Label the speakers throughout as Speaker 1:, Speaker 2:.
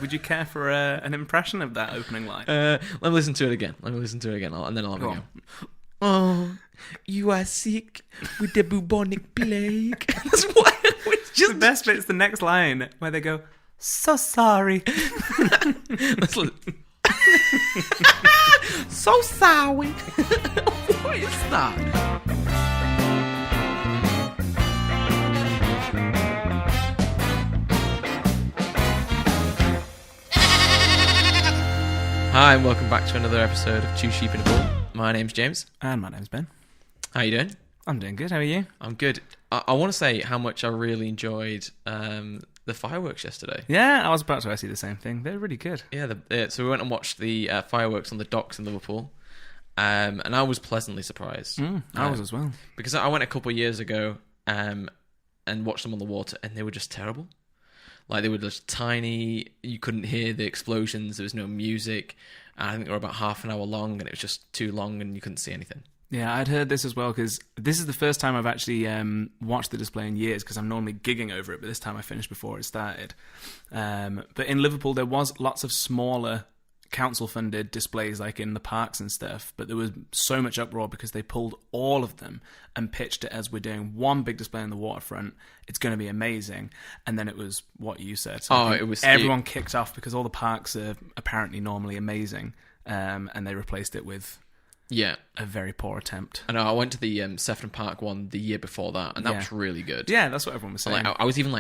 Speaker 1: Would you care for an impression of that opening line?
Speaker 2: Let me listen to it again. And then I'll have a go. Oh, you are sick with the bubonic plague. That's what.
Speaker 1: The best bit's the next line where they go, "So sorry."
Speaker 2: So sorry. What is that? Hi, and welcome back to another episode of Two Sheep in a Pool. My name's James.
Speaker 1: And my name's Ben.
Speaker 2: How you doing?
Speaker 1: I'm doing good. How are you?
Speaker 2: I'm good. I want to say how much I really enjoyed the fireworks yesterday.
Speaker 1: Yeah, I was about to ask you the same thing. They're really good.
Speaker 2: Yeah, so we went and watched the fireworks on the docks in Liverpool, and I was pleasantly surprised.
Speaker 1: I was as well.
Speaker 2: Because I went a couple of years ago and watched them on the water, and they were just terrible. Like, they were just tiny, you couldn't hear the explosions, there was no music, and I think they were about half an hour long, and it was just too long, and you couldn't see anything.
Speaker 1: Yeah, I'd heard this as well, because this is the first time I've actually watched the display in years, because I'm normally gigging over it, but this time I finished before it started. But in Liverpool, there was lots of smaller council-funded displays, like in the parks and stuff, but there was so much uproar because they pulled all of them and pitched it as, we're doing one big display on the waterfront, it's going to be amazing. And then it was what you said. So everyone kicked off because all the parks are apparently normally amazing, and they replaced it with a very poor attempt.
Speaker 2: I know, I went to the Sefton Park one the year before that, and that was really good.
Speaker 1: Yeah, that's what everyone was saying.
Speaker 2: I was even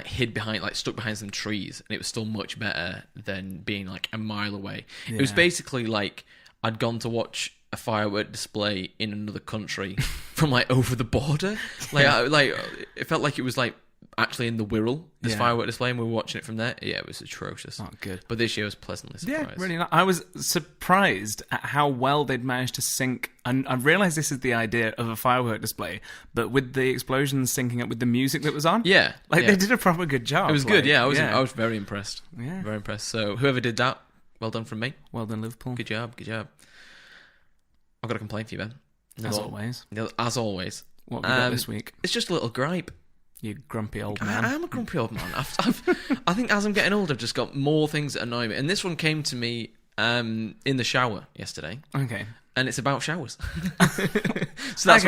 Speaker 2: stuck behind some trees, and it was still much better than being like a mile away. Yeah. It was basically like I'd gone to watch a firework display in another country from like over the border. It felt like it was like actually in the Wirral, this firework display, and we were watching it from there. Yeah, it was atrocious.
Speaker 1: Not good.
Speaker 2: But this year I was pleasantly surprised.
Speaker 1: Yeah, really not. I was surprised at how well they'd managed to sync, and I realised this is the idea of a firework display, but with the explosions syncing up with the music that was on.
Speaker 2: Yeah.
Speaker 1: They did a proper good job.
Speaker 2: It was good, yeah. I was very impressed.
Speaker 1: Yeah.
Speaker 2: Very impressed. So whoever did that, well done from me.
Speaker 1: Well done, Liverpool.
Speaker 2: Good job. I've got a complaint for you, Ben.
Speaker 1: As always. What have we got this week?
Speaker 2: It's just a little gripe.
Speaker 1: You grumpy old man.
Speaker 2: I am a grumpy old man. I think as I'm getting older, I've just got more things that annoy me. And this one came to me in the shower yesterday.
Speaker 1: Okay.
Speaker 2: And it's about showers. So that's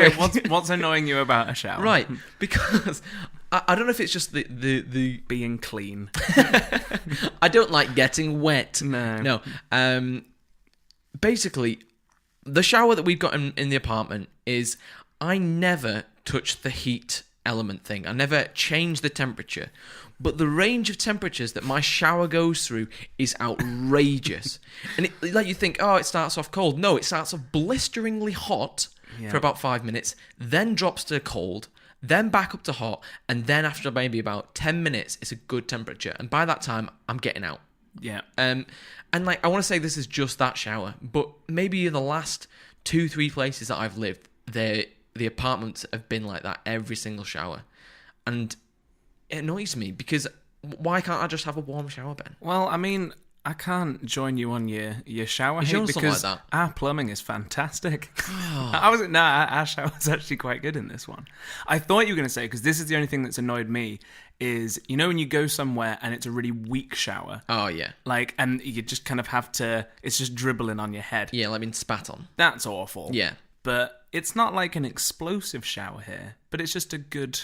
Speaker 1: what's annoying you about a shower?
Speaker 2: Right, because I don't know if it's just the
Speaker 1: being clean.
Speaker 2: I don't like getting wet.
Speaker 1: No.
Speaker 2: Basically, the shower that we've got in the apartment is, I never touch the heat element thing. I never change the temperature. But the range of temperatures that my shower goes through is outrageous. And you think, it starts off cold. No, it starts off blisteringly hot for about 5 minutes, then drops to cold, then back up to hot, and then after maybe about 10 minutes, it's a good temperature. And by that time, I'm getting out.
Speaker 1: Yeah.
Speaker 2: And I want to say this is just that shower, but maybe in the last 2-3 places that I've lived, the apartments have been like that every single shower. And it annoys me, because why can't I just have a warm shower, Ben?
Speaker 1: Well, I mean, I can't join you on your shower hate, because
Speaker 2: like
Speaker 1: our plumbing is fantastic. Our shower's actually quite good in this one. I thought you were going to say, because this is the only thing that's annoyed me, is, you know, when you go somewhere and it's a really weak shower.
Speaker 2: Oh, yeah.
Speaker 1: And you just kind of have to, it's just dribbling on your head.
Speaker 2: Yeah, like being spat on.
Speaker 1: That's awful.
Speaker 2: Yeah.
Speaker 1: But it's not like an explosive shower here, but it's just a good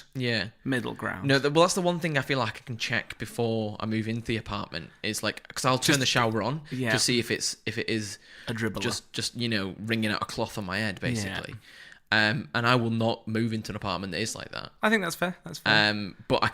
Speaker 1: middle ground.
Speaker 2: No, well, that's the one thing I feel like I can check before I move into the apartment, is like, because I'll turn the shower on to see if it is
Speaker 1: a dribbler,
Speaker 2: just wringing out a cloth on my head, basically. And I will not move into an apartment that is like that.
Speaker 1: I think that's fair.
Speaker 2: But I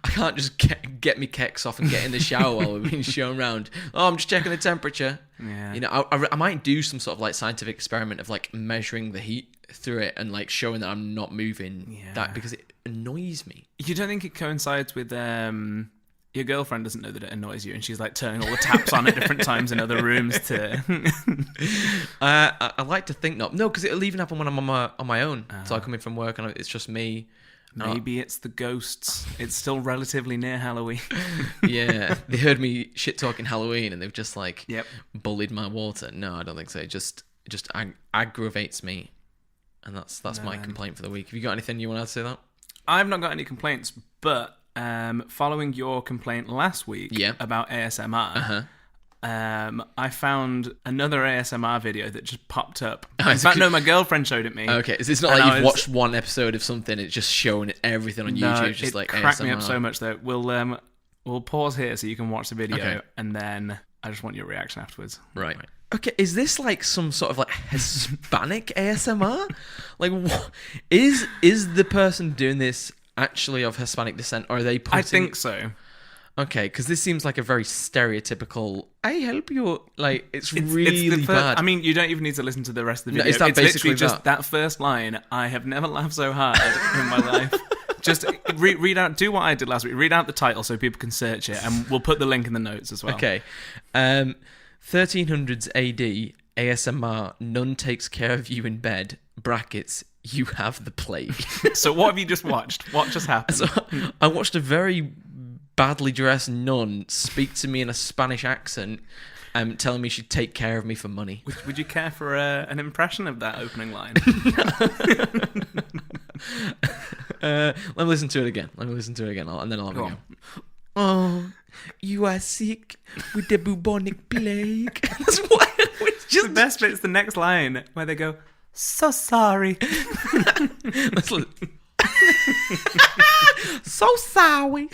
Speaker 2: can't just get me kecks off and get in the shower while we're being shown around. Oh, I'm just checking the temperature.
Speaker 1: Yeah.
Speaker 2: You know, I might do some sort of like scientific experiment of like measuring the heat through it and like showing that I'm not moving that, because it annoys me.
Speaker 1: You don't think it coincides with your girlfriend doesn't know that it annoys you, and she's like turning all the taps on at different times in other rooms to...
Speaker 2: I like to think not. No, because it'll even happen when I'm on my own. So I come in from work and it's just me.
Speaker 1: Maybe it's the ghosts. It's still relatively near Halloween.
Speaker 2: Yeah, they heard me shit talking Halloween and they've just like bullied my water. No, I don't think so. It just aggravates me, and that's my complaint for the week. Have you got anything you want to add to that?
Speaker 1: I've not got any complaints, but following your complaint last week about ASMR, I found another ASMR video that just popped up. In fact, no, my girlfriend showed it me.
Speaker 2: Okay, it's not like you've watched one episode of something, it's just showing everything on YouTube, just like ASMR. It
Speaker 1: cracked me up so much, though. We'll pause here so you can watch the video, and then I just want your reaction afterwards.
Speaker 2: Right. Okay, is this like some sort of like Hispanic ASMR? Like, what is the person doing this actually of Hispanic descent, or are they putting...
Speaker 1: I think so.
Speaker 2: Okay, because this seems like a very stereotypical, I help you, like, it's really bad.
Speaker 1: I mean, you don't even need to listen to the rest of the video.
Speaker 2: No, it's basically
Speaker 1: literally just that first line, I have never laughed so hard in my life. Just read out, do what I did last week, read out the title so people can search it, and we'll put the link in the notes as well.
Speaker 2: Okay. 1300s AD, ASMR, nun takes care of you in bed, brackets, you have the plague.
Speaker 1: So what have you just watched? What just happened?
Speaker 2: So, I watched a very badly dressed nun speak to me in a Spanish accent, telling me she'd take care of me for money.
Speaker 1: Would you care for an impression of that opening line?
Speaker 2: Let me listen to it again. And then I'll have a go. Oh, you are sick with the bubonic plague. That's what.
Speaker 1: The best bit's the next line where they go, so sorry.
Speaker 2: So sorry.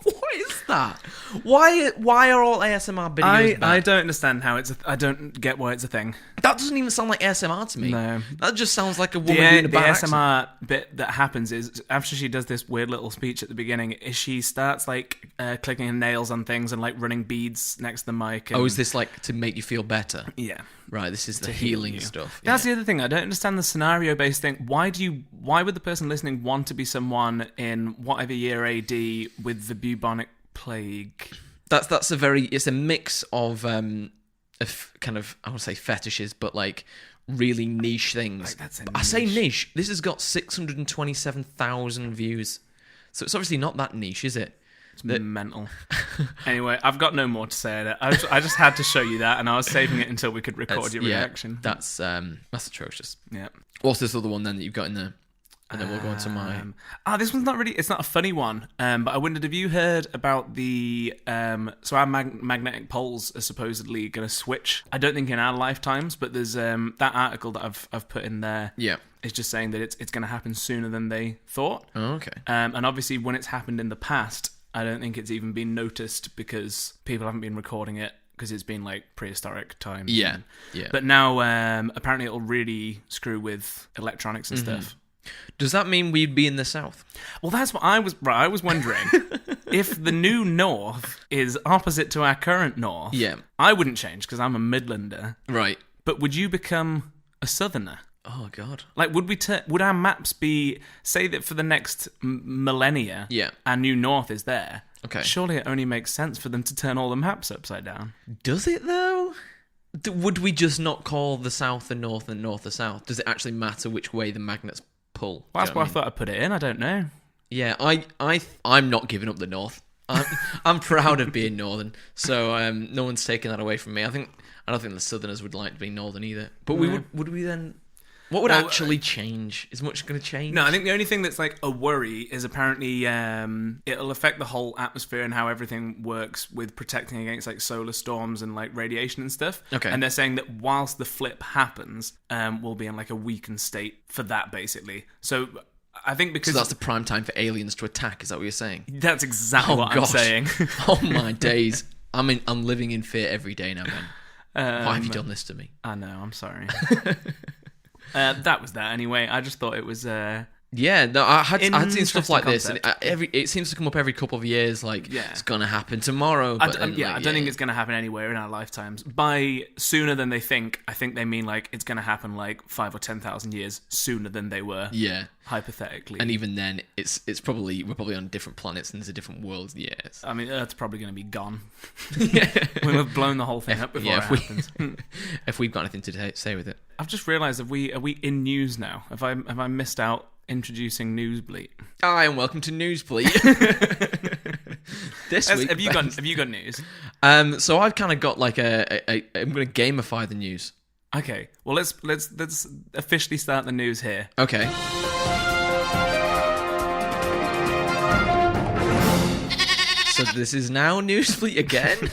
Speaker 2: What is that? Why are all ASMR videos bad?
Speaker 1: I don't understand how I don't get why it's a thing.
Speaker 2: That doesn't even sound like ASMR to me.
Speaker 1: No.
Speaker 2: That just sounds like a woman doing a bad accent.
Speaker 1: The ASMR bit that happens is after she does this weird little speech at the beginning, is she starts like clicking her nails on things and like running beads next to the mic. And...
Speaker 2: Oh, is this like to make you feel better?
Speaker 1: Yeah.
Speaker 2: Right, this is the healing stuff.
Speaker 1: That's the other thing. I don't understand the scenario-based thing. Why would the person listening want to be someone in whatever year AD with the bubonic plague?
Speaker 2: It's a mix of kind of, I would say fetishes, but like really niche things. I say niche. This has got 627,000 views. So it's obviously not that niche, is it?
Speaker 1: It's mental. Anyway, I've got no more to say. I just had to show you that, and I was saving it until we could record your reaction.
Speaker 2: That's atrocious.
Speaker 1: Yeah.
Speaker 2: What's this other one then that you've got in there? And then we'll go on to my...
Speaker 1: this one's it's not a funny one, but I wondered, have you heard about the... so our magnetic poles are supposedly going to switch, I don't think in our lifetimes, but there's that article that I've put in there.
Speaker 2: Yeah.
Speaker 1: It's just saying that it's going to happen sooner than they thought.
Speaker 2: Oh, okay.
Speaker 1: And obviously when it's happened in the past, I don't think it's even been noticed because people haven't been recording it because it's been like prehistoric times.
Speaker 2: Yeah.
Speaker 1: But now apparently it'll really screw with electronics and stuff.
Speaker 2: Does that mean we'd be in the south?
Speaker 1: Well, that's what I was wondering. If the new north is opposite to our current north, I wouldn't change because I'm a Midlander.
Speaker 2: Right.
Speaker 1: But would you become a southerner?
Speaker 2: Oh, God.
Speaker 1: Like, would our maps be... Say that for the next millennia, our new north is there.
Speaker 2: Okay.
Speaker 1: Surely it only makes sense for them to turn all the maps upside down.
Speaker 2: Does it, though? Would we just not call the south the north and north the south? Does it actually matter which way the magnets pull?
Speaker 1: Well, that's why I thought I'd put it in. I don't know.
Speaker 2: Yeah, I'm not giving up the north. I'm proud of being northern, so no one's taking that away from me. I don't think the southerners would like to be northern either. But would we then... What would actually change? Is much going to change?
Speaker 1: No, I think the only thing that's like a worry is apparently it'll affect the whole atmosphere and how everything works with protecting against like solar storms and like radiation and stuff.
Speaker 2: Okay.
Speaker 1: And they're saying that whilst the flip happens, we'll be in like a weakened state for that basically. So I think because...
Speaker 2: So that's the prime time for aliens to attack, is that what you're saying?
Speaker 1: That's exactly what I'm saying.
Speaker 2: Oh my days. I'm living in fear every day now, man. Why have you done this to me?
Speaker 1: I know, I'm sorry. That was that anyway. I just thought it was...
Speaker 2: Yeah, no, I had seen stuff like this, and it seems to come up every couple of years, like, it's going to happen tomorrow. But
Speaker 1: I don't think it's going to happen anywhere in our lifetimes. By sooner than they think, I think they mean, like, it's going to happen, like, 5,000 or 10,000 years sooner than they were, hypothetically.
Speaker 2: And even then, we're probably on different planets, and there's a different world, yes.
Speaker 1: I mean, Earth's probably going to be gone. We'll have blown the whole thing up before it happens.
Speaker 2: If we've got anything to say with it.
Speaker 1: I've just realised, are we in news now? Have I missed out introducing News Bleat?
Speaker 2: Hi, and welcome to News Bleat. This week,
Speaker 1: have you got news?
Speaker 2: So I've kind of got like I'm going to gamify the news.
Speaker 1: Okay. Well, let's officially start the news here.
Speaker 2: Okay. this is now Newsfleet again.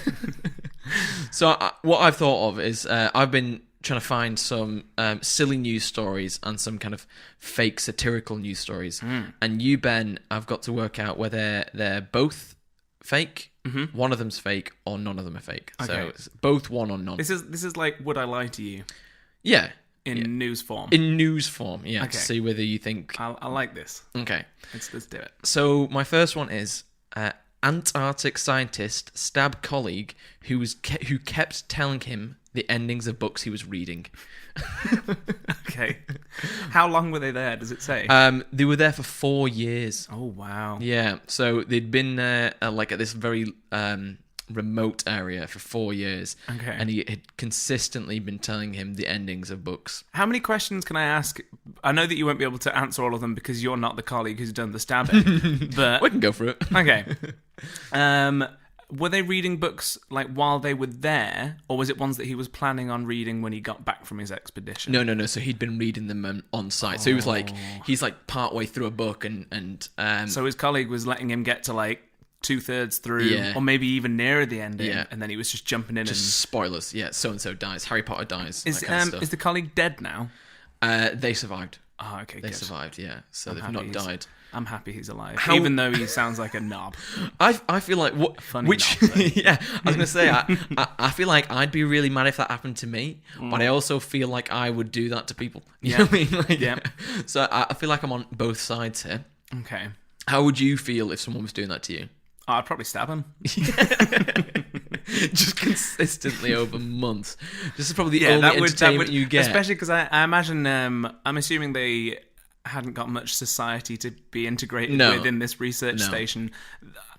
Speaker 2: So what I've thought of is I've been trying to find some silly news stories and some kind of fake satirical news stories. And you, Ben, I've got to work out whether they're both fake, one of them's fake, or none of them are fake. Okay. So it's both one or none.
Speaker 1: This is like Would I Lie to You?
Speaker 2: Yeah.
Speaker 1: In news form.
Speaker 2: In news form, yeah.
Speaker 1: Okay.
Speaker 2: To see whether you think...
Speaker 1: I like this.
Speaker 2: Okay.
Speaker 1: Let's do it.
Speaker 2: So my first one is... Antarctic scientist stabbed colleague who kept telling him the endings of books he was reading.
Speaker 1: Okay. How long were they there? Does it say?
Speaker 2: They were there for 4 years.
Speaker 1: Oh wow.
Speaker 2: Yeah. So they'd been there like at this very remote area for 4 years.
Speaker 1: Okay.
Speaker 2: And he had consistently been telling him the endings of books.
Speaker 1: How many questions can I ask? I know that you won't be able to answer all of them because you're not the colleague who's done the stabbing. But
Speaker 2: We can go for it.
Speaker 1: Okay. Were they reading books like while they were there, or was it ones that he was planning on reading when he got back from his expedition?
Speaker 2: No. So he'd been reading them on site. So he was like, he's like part way through a book, and
Speaker 1: so his colleague was letting him get to like 2/3 through, or maybe even nearer the ending, and then he was just jumping in.
Speaker 2: Just spoilers. Yeah, so and so dies. Harry Potter dies.
Speaker 1: Is the colleague dead now?
Speaker 2: They survived.
Speaker 1: Oh, okay.
Speaker 2: They survived. Yeah, so they've not died.
Speaker 1: I'm happy he's alive, even though he sounds like a knob.
Speaker 2: I feel like what
Speaker 1: funny knob,
Speaker 2: yeah, I was gonna say I feel like I'd be really mad if that happened to me, but I also feel like I would do that to people. You know what I mean? Like,
Speaker 1: yeah.
Speaker 2: So I feel like I'm on both sides here.
Speaker 1: Okay.
Speaker 2: How would you feel if someone was doing that to you?
Speaker 1: Oh, I'd probably stab him.
Speaker 2: Just consistently over months. This is probably the only entertainment you get.
Speaker 1: Especially because I imagine, I'm assuming they hadn't got much society to be integrated with in this research station.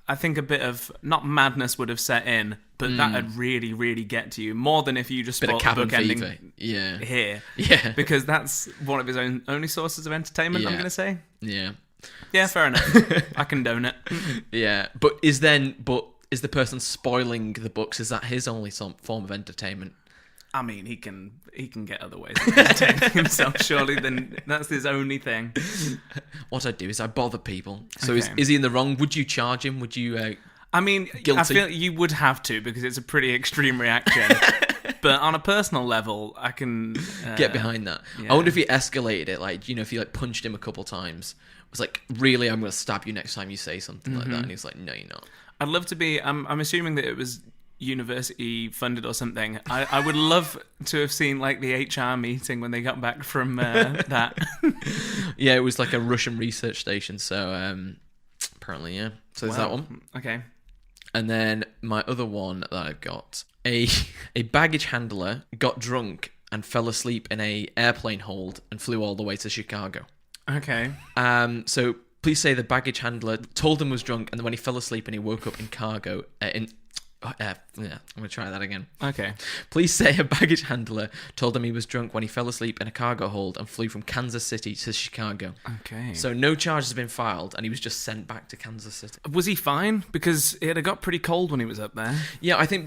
Speaker 1: I think a bit of, not madness would have set in, but that would really, really get to you. More than if you just spot the book ending here.
Speaker 2: Yeah.
Speaker 1: Because that's one of his only sources of entertainment, I'm going to say.
Speaker 2: Yeah.
Speaker 1: Yeah, fair enough. I condone it.
Speaker 2: Yeah. But is the person spoiling the books, is that his only form of entertainment?
Speaker 1: I mean, he can get other ways of entertaining himself, surely, then that's his only thing.
Speaker 2: What I do is I bother people. So is he in the wrong? Would you charge him? Would you
Speaker 1: I mean, guilty? I feel you would have to, because it's a pretty extreme reaction. But on a personal level, I can...
Speaker 2: get behind that. Yeah. I wonder if he escalated it, like, if you like punched him a couple times. It was like, really, I'm going to stab you next time you say something like that. And he's like, no, you're not.
Speaker 1: I'd love to be... I'm assuming that it was university funded or something. I would love to have seen like the HR meeting when they got back from that.
Speaker 2: Yeah, it was like a Russian research station. So apparently, yeah. So there's that one.
Speaker 1: Okay.
Speaker 2: And then my other one that I've got, a baggage handler got drunk and fell asleep in a airplane hold and flew all the way to Chicago.
Speaker 1: Okay.
Speaker 2: So please say the baggage handler told him was drunk, and then when he fell asleep and he woke up in cargo I'm going to try that again.
Speaker 1: Okay.
Speaker 2: Please say a baggage handler told him he was drunk when he fell asleep in a cargo hold and flew from Kansas City to Chicago.
Speaker 1: Okay.
Speaker 2: So no charges have been filed, and he was just sent back to Kansas City.
Speaker 1: Was he fine? Because it had got pretty cold when he was up there.
Speaker 2: Yeah, I think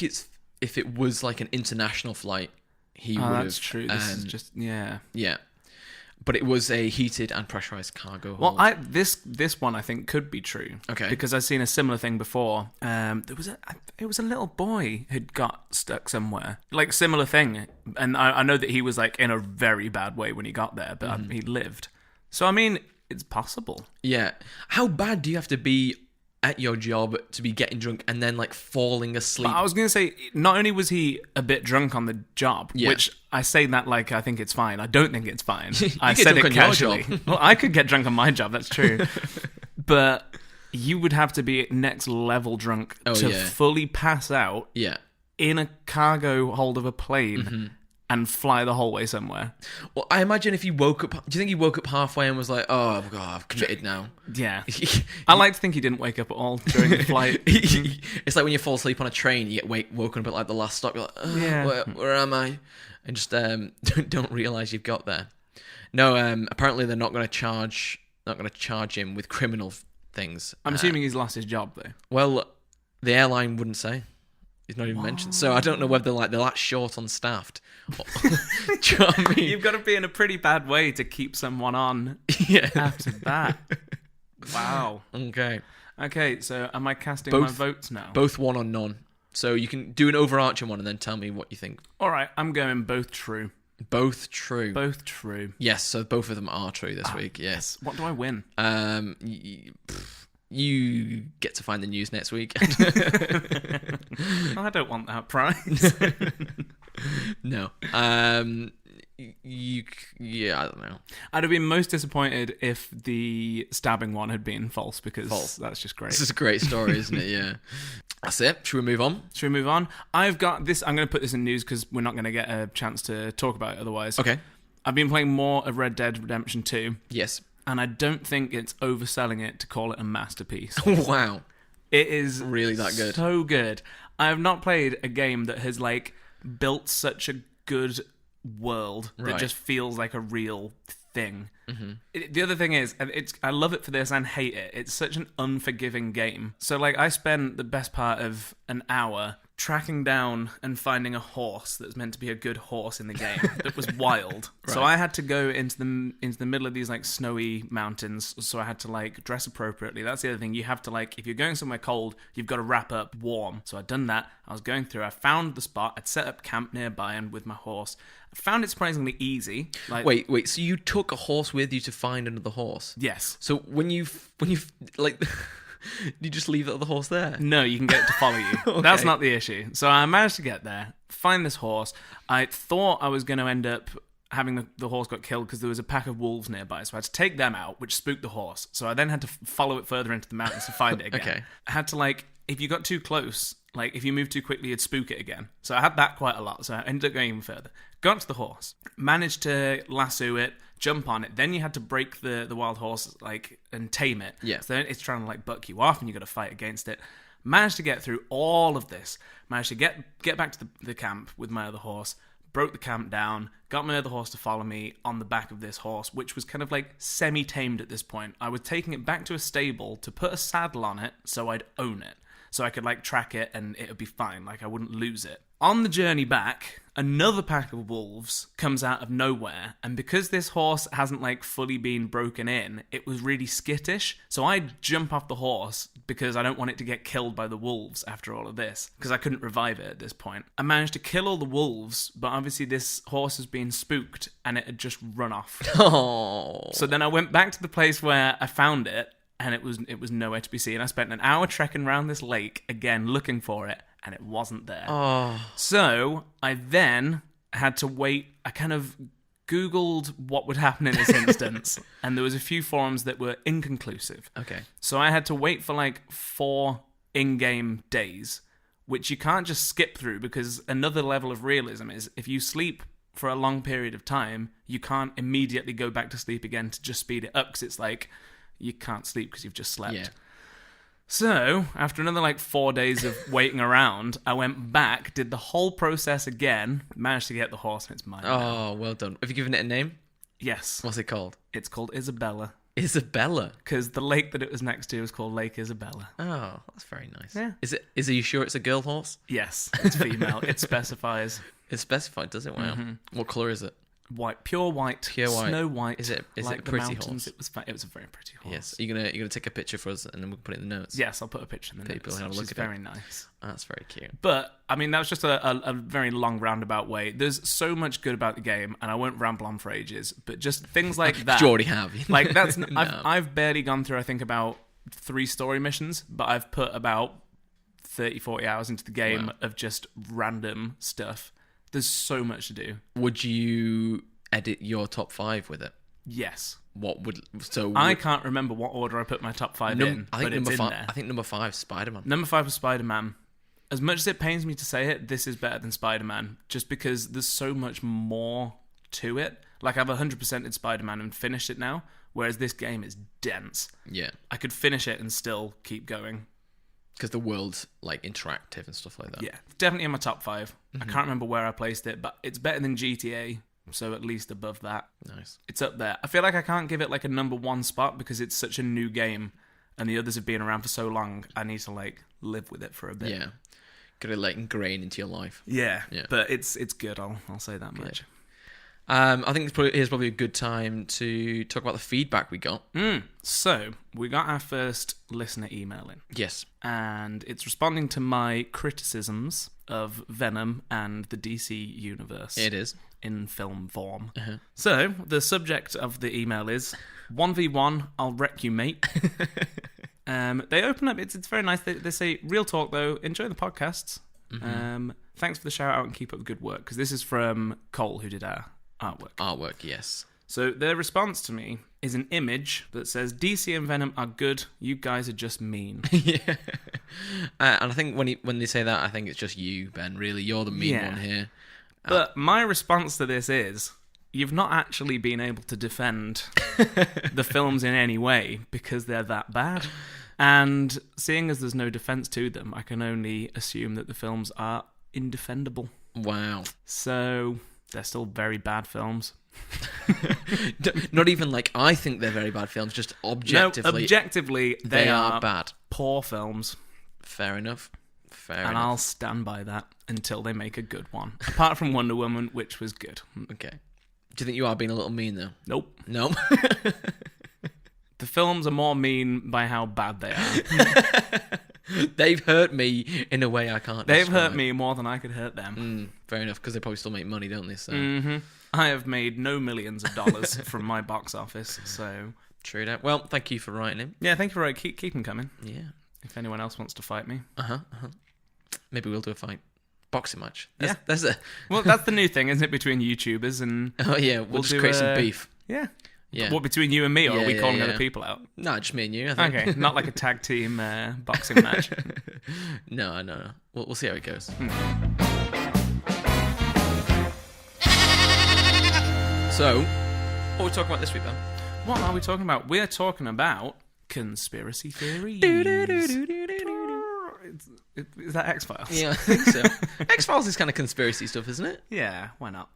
Speaker 2: it's if it was like an international flight, he would have...
Speaker 1: That's true. This is just... Yeah.
Speaker 2: Yeah. But it was a heated and pressurized cargo hold.
Speaker 1: Well, this one I think could be true.
Speaker 2: Okay.
Speaker 1: Because I've seen a similar thing before. It was a little boy who'd got stuck somewhere, like similar thing, and I know that he was like in a very bad way when he got there, but he lived. So I mean, it's possible.
Speaker 2: Yeah. How bad do you have to be at your job to be getting drunk and then like falling asleep?
Speaker 1: But I was going to say, not only was he a bit drunk on the job, which I say that like I think it's fine. I don't think it's fine. I said it casually. Well, I could get drunk on my job, that's true. But you would have to be next level drunk to fully pass out in a cargo hold of a plane and fly the whole way somewhere.
Speaker 2: Well, I imagine if you woke up... Do you think he woke up halfway and was like, oh, God, I've committed now?
Speaker 1: Yeah. I like to think he didn't wake up at all during the flight.
Speaker 2: It's like when you fall asleep on a train, you get woken up at like the last stop, you're like, oh, where am I? And just don't realise you've got there. No, apparently they're not going to charge him with criminal things.
Speaker 1: I'm assuming he's lost his job, though.
Speaker 2: Well, the airline wouldn't say. He's not even mentioned. So I don't know whether they're that short on staffed. Do you know what I mean?
Speaker 1: You've got to be in a pretty bad way to keep someone on after that. Wow.
Speaker 2: Okay.
Speaker 1: Okay, so am I casting my votes now?
Speaker 2: Both one or none. So you can do an overarching one and then tell me what you think.
Speaker 1: All right, I'm going both true.
Speaker 2: Both true.
Speaker 1: Both true.
Speaker 2: Yes, so both of them are true this week. Yes.
Speaker 1: What do I win?
Speaker 2: You get to find the news next week.
Speaker 1: I don't want that prize.
Speaker 2: No. Yeah, I don't know.
Speaker 1: I'd have been most disappointed if the stabbing one had been false, because that's just great.
Speaker 2: This is a great story, isn't it? Yeah. That's it. Should we move on?
Speaker 1: Should we move on? I've got this. I'm going to put this in news because we're not going to get a chance to talk about it otherwise.
Speaker 2: Okay.
Speaker 1: I've been playing more of Red Dead Redemption 2.
Speaker 2: Yes.
Speaker 1: And I don't think it's overselling it to call it a masterpiece.
Speaker 2: Wow.
Speaker 1: It is
Speaker 2: really that good.
Speaker 1: So good. I have not played a game that has built such a good world that just feels like a real thing. Mm-hmm. The other thing is, I love it for this and hate it. It's such an unforgiving game. So I spent the best part of an hour tracking down and finding a horse that's meant to be a good horse in the game that was wild. Right. So I had to go into the middle of these snowy mountains, so I had to dress appropriately. That's the other thing. You have to if you're going somewhere cold, you've got to wrap up warm. So I'd done that. I was going through, I found the spot, I'd set up camp nearby and with my horse. I found it surprisingly easy.
Speaker 2: Wait, so you took a horse with you to find another horse?
Speaker 1: Yes.
Speaker 2: So when you you just leave the other horse there?
Speaker 1: No, you can get it to follow you. Okay. That's not the issue. So I managed to get there, find this horse. I thought I was going to end up having the horse got killed because there was a pack of wolves nearby. So I had to take them out, which spooked the horse. So I then had to follow it further into the mountains to find it again.
Speaker 2: Okay.
Speaker 1: I had to if you got too close, if you moved too quickly, you'd spook it again. So I had that quite a lot. So I ended up going even further. Got to the horse, managed to lasso it, jump on it. Then you had to break the wild horse and tame it.
Speaker 2: Yeah.
Speaker 1: So then it's trying to buck you off, and you got to fight against it. Managed to get through all of this. Managed to get back to the camp with my other horse. Broke the camp down. Got my other horse to follow me on the back of this horse, which was kind of semi-tamed at this point. I was taking it back to a stable to put a saddle on it so I'd own it. So I could track it and it would be fine. I wouldn't lose it. On the journey back, another pack of wolves comes out of nowhere. And because this horse hasn't fully been broken in, it was really skittish. So I jump off the horse because I don't want it to get killed by the wolves after all of this. Because I couldn't revive it at this point. I managed to kill all the wolves, but obviously this horse has been spooked and it had just run off.
Speaker 2: Oh.
Speaker 1: So then I went back to the place where I found it. And it was nowhere to be seen. I spent an hour trekking around this lake, again, looking for it, and it wasn't there.
Speaker 2: Oh.
Speaker 1: So I then had to wait. I kind of Googled what would happen in this instance, and there was a few forums that were inconclusive.
Speaker 2: Okay.
Speaker 1: So I had to wait for 4 in-game days, which you can't just skip through, because another level of realism is if you sleep for a long period of time, you can't immediately go back to sleep again to just speed it up, because it's you can't sleep because you've just slept. Yeah. So, after another 4 days of waiting around, I went back, did the whole process again, managed to get the horse, and it's mine.
Speaker 2: Oh, well done. Have you given it a name?
Speaker 1: Yes.
Speaker 2: What's it called?
Speaker 1: It's called Isabella.
Speaker 2: Isabella?
Speaker 1: Because the lake that it was next to was called Lake Isabella.
Speaker 2: Oh, that's very nice.
Speaker 1: Yeah.
Speaker 2: Is you sure it's a girl horse?
Speaker 1: Yes, it's female. It specifies.
Speaker 2: It specified, does it? Wow. Mm-hmm. What colour is it?
Speaker 1: White, pure white, snow white.
Speaker 2: Is it a pretty horse?
Speaker 1: It was a very pretty horse.
Speaker 2: Yes. Are you gonna take a picture for us and then we'll put it in the notes?
Speaker 1: Yes, I'll put a picture in the
Speaker 2: People
Speaker 1: notes.
Speaker 2: have a look at
Speaker 1: very nice.
Speaker 2: That's very cute.
Speaker 1: But I mean, that was just a very long roundabout way. There's so much good about the game, and I won't ramble on for ages. But just things like that.
Speaker 2: You already have.
Speaker 1: That's
Speaker 2: no.
Speaker 1: I've barely gone through. I think about 3 story missions, but I've put about 30-40 hours into the game of just random stuff. There's so much to do.
Speaker 2: Would you edit your top 5 with it?
Speaker 1: Yes.
Speaker 2: I
Speaker 1: can't remember what order I put my top 5 in.
Speaker 2: I think
Speaker 1: number 5.
Speaker 2: I think number 5 is Spider-Man.
Speaker 1: Number 5 was Spider-Man. As much as it pains me to say it, this is better than Spider-Man, just because there's so much more to it. I've 100%ed Spider-Man and finished it now, whereas this game is dense.
Speaker 2: Yeah.
Speaker 1: I could finish it and still keep going.
Speaker 2: Because the world's interactive and stuff like that.
Speaker 1: Yeah, definitely in my top 5. Mm-hmm. I can't remember where I placed it, but it's better than GTA. So at least above that.
Speaker 2: Nice.
Speaker 1: It's up there. I feel like I can't give it a number 1 spot because it's such a new game and the others have been around for so long. I need to live with it for a bit.
Speaker 2: Yeah. Gotta ingrain into your life.
Speaker 1: Yeah. But it's good. I'll say that much.
Speaker 2: I think here's probably a good time to talk about the feedback we got.
Speaker 1: So, we got our first listener email in.
Speaker 2: Yes.
Speaker 1: And it's responding to my criticisms of Venom and the DC universe.
Speaker 2: It is.
Speaker 1: In film form. So, the subject of the email is 1v1, I'll wreck you, mate. They open up, it's very nice. They say, real talk though, enjoy the podcasts. Thanks for the shout out and keep up the good work. Because this is from Cole, who did our artwork.
Speaker 2: Artwork, yes.
Speaker 1: So their response to me is an image that says, DC and Venom are good, you guys are just mean.
Speaker 2: Yeah. And I think when they say that, I think it's just you, Ben, really. You're the mean one here.
Speaker 1: But my response to this is, you've not actually been able to defend the films in any way because they're that bad. And seeing as there's no defense to them, I can only assume that the films are indefendable.
Speaker 2: Wow.
Speaker 1: So they're still very bad films.
Speaker 2: Not even like I think they're very bad films, just objectively.
Speaker 1: No, objectively, they are
Speaker 2: bad.
Speaker 1: Poor films.
Speaker 2: Fair enough.
Speaker 1: And I'll stand by that until they make a good one. Apart from Wonder Woman, which was good.
Speaker 2: Okay. Do you think you are being a little mean, though?
Speaker 1: Nope.
Speaker 2: No?
Speaker 1: The films are more mean by how bad they are.
Speaker 2: They've hurt me in a way I can't
Speaker 1: They've
Speaker 2: describe.
Speaker 1: hurt me more than I could hurt them.
Speaker 2: Fair enough, because they probably still make money, don't they? So.
Speaker 1: I have made no millions of dollars from my box office, so...
Speaker 2: True that. Well, thank you for writing him.
Speaker 1: Yeah, thank you for writing. Keep them coming.
Speaker 2: Yeah.
Speaker 1: If anyone else wants to fight me.
Speaker 2: Maybe we'll do a fight. Boxing match.
Speaker 1: Yeah.
Speaker 2: That's
Speaker 1: Well, that's the new thing, isn't it, between YouTubers and...
Speaker 2: Oh, yeah, we'll just create some beef.
Speaker 1: Yeah.
Speaker 2: Yeah.
Speaker 1: What, between you and me, or are we calling other people out?
Speaker 2: No, just me and you, I think.
Speaker 1: Okay, not like a tag team boxing match.
Speaker 2: No. We'll see how it goes. So, what are we talking about this week, Ben?
Speaker 1: What are we talking about? We're talking about conspiracy theories. Is that X-Files?
Speaker 2: Yeah, I think so. X-Files is kind of conspiracy stuff, isn't it?
Speaker 1: Yeah, why not?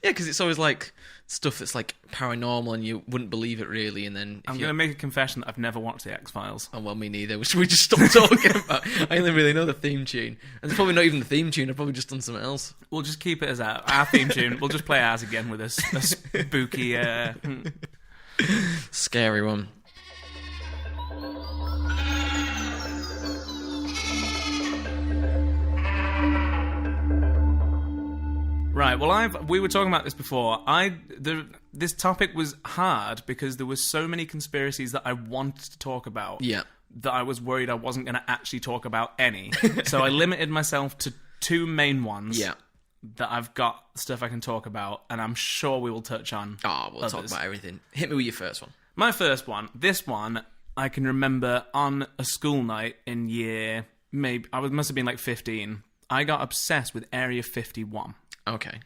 Speaker 2: Yeah, because it's always like stuff that's like paranormal and you wouldn't believe it really, and then...
Speaker 1: I'm going to make a confession that I've never watched the X-Files.
Speaker 2: Oh, well, me neither. Should we just stop talking about... I only really know the theme tune. And it's probably not even the theme tune. I've probably just done something else.
Speaker 1: We'll just keep it as our theme tune. We'll just play ours again with a spooky...
Speaker 2: Scary one.
Speaker 1: Right, well, we were talking about this before. This topic was hard because there were so many conspiracies that I wanted to talk about.
Speaker 2: Yeah.
Speaker 1: That I was worried I wasn't going to actually talk about any. So I limited myself to two main ones.
Speaker 2: Yeah.
Speaker 1: That I've got stuff I can talk about, and I'm sure we will touch on.
Speaker 2: We'll talk about everything. Hit me with your first one.
Speaker 1: My first one. This one I can remember on a school night in year must have been like 15. I got obsessed with Area 51.
Speaker 2: Okay.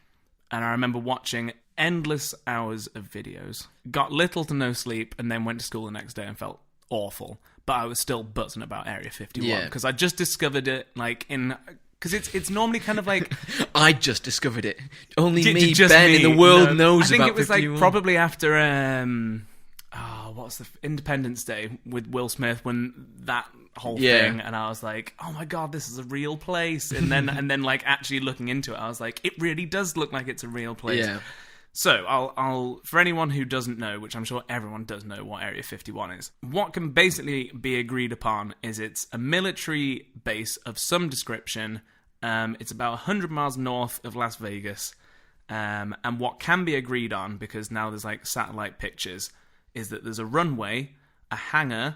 Speaker 1: And I remember watching endless hours of videos. Got little to no sleep, and then went to school the next day and felt awful. But I was still buzzing about Area 51 because I just discovered it because it's normally kind of like...
Speaker 2: I just discovered it. Only
Speaker 1: just
Speaker 2: Ben,
Speaker 1: me.
Speaker 2: in the world knows about 51.
Speaker 1: I think it was like probably after... what's the Independence Day with Will Smith, when that whole thing, and I was like, oh my god, this is a real place. And then like actually looking into it, I was like, it really does look like it's a real place.
Speaker 2: Yeah.
Speaker 1: So I'll for anyone who doesn't know, which I'm sure everyone does know what Area 51 is, what can basically be agreed upon is it's a military base of some description. It's about 100 miles north of Las Vegas. And what can be agreed on, because now there's like satellite pictures, is that there's a runway, a hangar,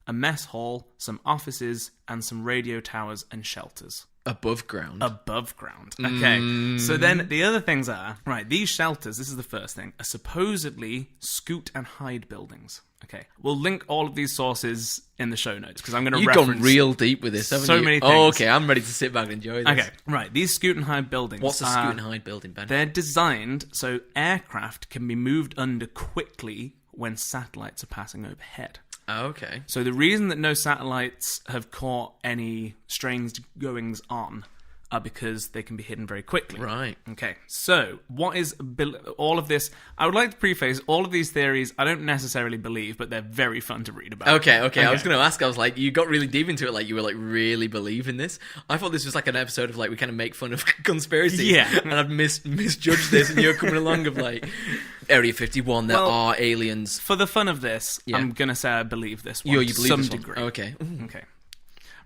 Speaker 1: a mess hall, some offices, and some radio towers and shelters.
Speaker 2: Above ground.
Speaker 1: Okay. So then the other things are, right, these shelters, this is the first thing, are supposedly scoot and hide buildings. Okay. We'll link all of these sources in the show notes, because I'm going to reference...
Speaker 2: You've gone real deep with this, haven't you?
Speaker 1: So many things.
Speaker 2: Oh, okay, I'm ready to sit back and enjoy this.
Speaker 1: Okay, right, these scoot and hide buildings...
Speaker 2: What's a scoot and hide building, Ben?
Speaker 1: They're designed so aircraft can be moved under quickly when satellites are passing overhead.
Speaker 2: Okay.
Speaker 1: So the reason that no satellites have caught any strange goings on are because they can be hidden very quickly.
Speaker 2: Right.
Speaker 1: Okay, so what is all of this? I would like to preface all of these theories I don't necessarily believe, but they're very fun to read about.
Speaker 2: Okay. I was going to ask, I was like, you got really deep into it, like you were like really believing this. I thought this was like an episode of like, we kind of make fun of conspiracies.
Speaker 1: Yeah.
Speaker 2: And I've misjudged this, and you're coming along of like, Area 51, there are aliens.
Speaker 1: For the fun of this, I'm going to say I believe this one
Speaker 2: You
Speaker 1: to
Speaker 2: believe
Speaker 1: some
Speaker 2: this one?
Speaker 1: degree.
Speaker 2: Okay.
Speaker 1: Okay.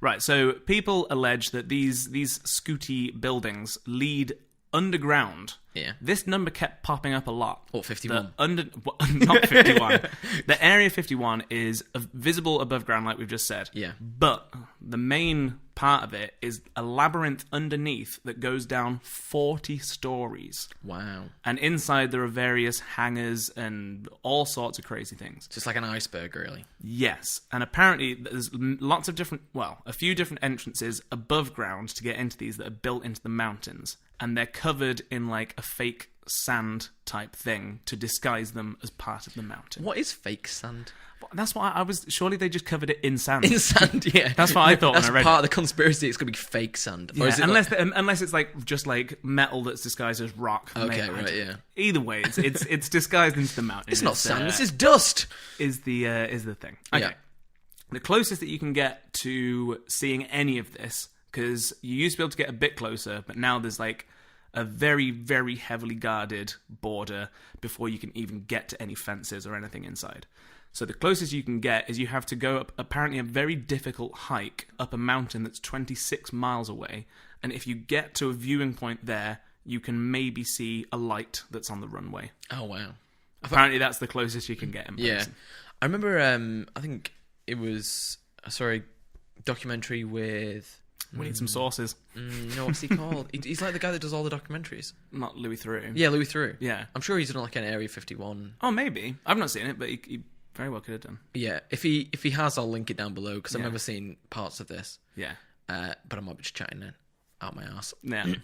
Speaker 1: Right, so people allege that these scooty buildings lead underground.
Speaker 2: Yeah.
Speaker 1: This number kept popping up a lot.
Speaker 2: What, 51?
Speaker 1: Not 51. The Area 51 is visible above ground, like we've just said.
Speaker 2: Yeah.
Speaker 1: But the main part of it is a labyrinth underneath that goes down 40 stories.
Speaker 2: Wow.
Speaker 1: And inside there are various hangars and all sorts of crazy things.
Speaker 2: Just like an iceberg, really.
Speaker 1: Yes, and apparently there's lots of a few different entrances above ground to get into these that are built into the mountains, and they're covered in like a fake sand type thing to disguise them as part of the mountain.
Speaker 2: What is fake sand?
Speaker 1: That's what I was. Surely they just covered it in sand.
Speaker 2: In sand, yeah.
Speaker 1: That's what I thought when I read
Speaker 2: That's part of the conspiracy. It's going to be fake sand.
Speaker 1: Yeah,
Speaker 2: Or is it
Speaker 1: unless it's like just like metal that's disguised as rock.
Speaker 2: Okay, right, yeah.
Speaker 1: Either way, it's disguised into the mountain.
Speaker 2: It's not sand. This is dust.
Speaker 1: Is the thing. Okay.
Speaker 2: Yeah.
Speaker 1: The closest that you can get to seeing any of this, because you used to be able to get a bit closer, but now there's like a very, very heavily guarded border before you can even get to any fences or anything inside. So the closest you can get is you have to go up apparently a very difficult hike up a mountain that's 26 miles away. And if you get to a viewing point there, you can maybe see a light that's on the runway.
Speaker 2: Oh, wow.
Speaker 1: Apparently that's the closest you can get in person.
Speaker 2: Yeah. I remember, I think it was, a documentary with...
Speaker 1: We need some sources.
Speaker 2: No, what's he called? He's like the guy that does all the documentaries.
Speaker 1: Not Louis Theroux.
Speaker 2: Yeah, Louis Theroux.
Speaker 1: Yeah.
Speaker 2: I'm sure he's done like an Area 51.
Speaker 1: Oh, maybe. I've not seen it, but he very well could have done.
Speaker 2: Yeah, if he has, I'll link it down below, because I've never seen parts of this.
Speaker 1: Yeah.
Speaker 2: But I might be just chatting then, out my ass.
Speaker 1: Yeah.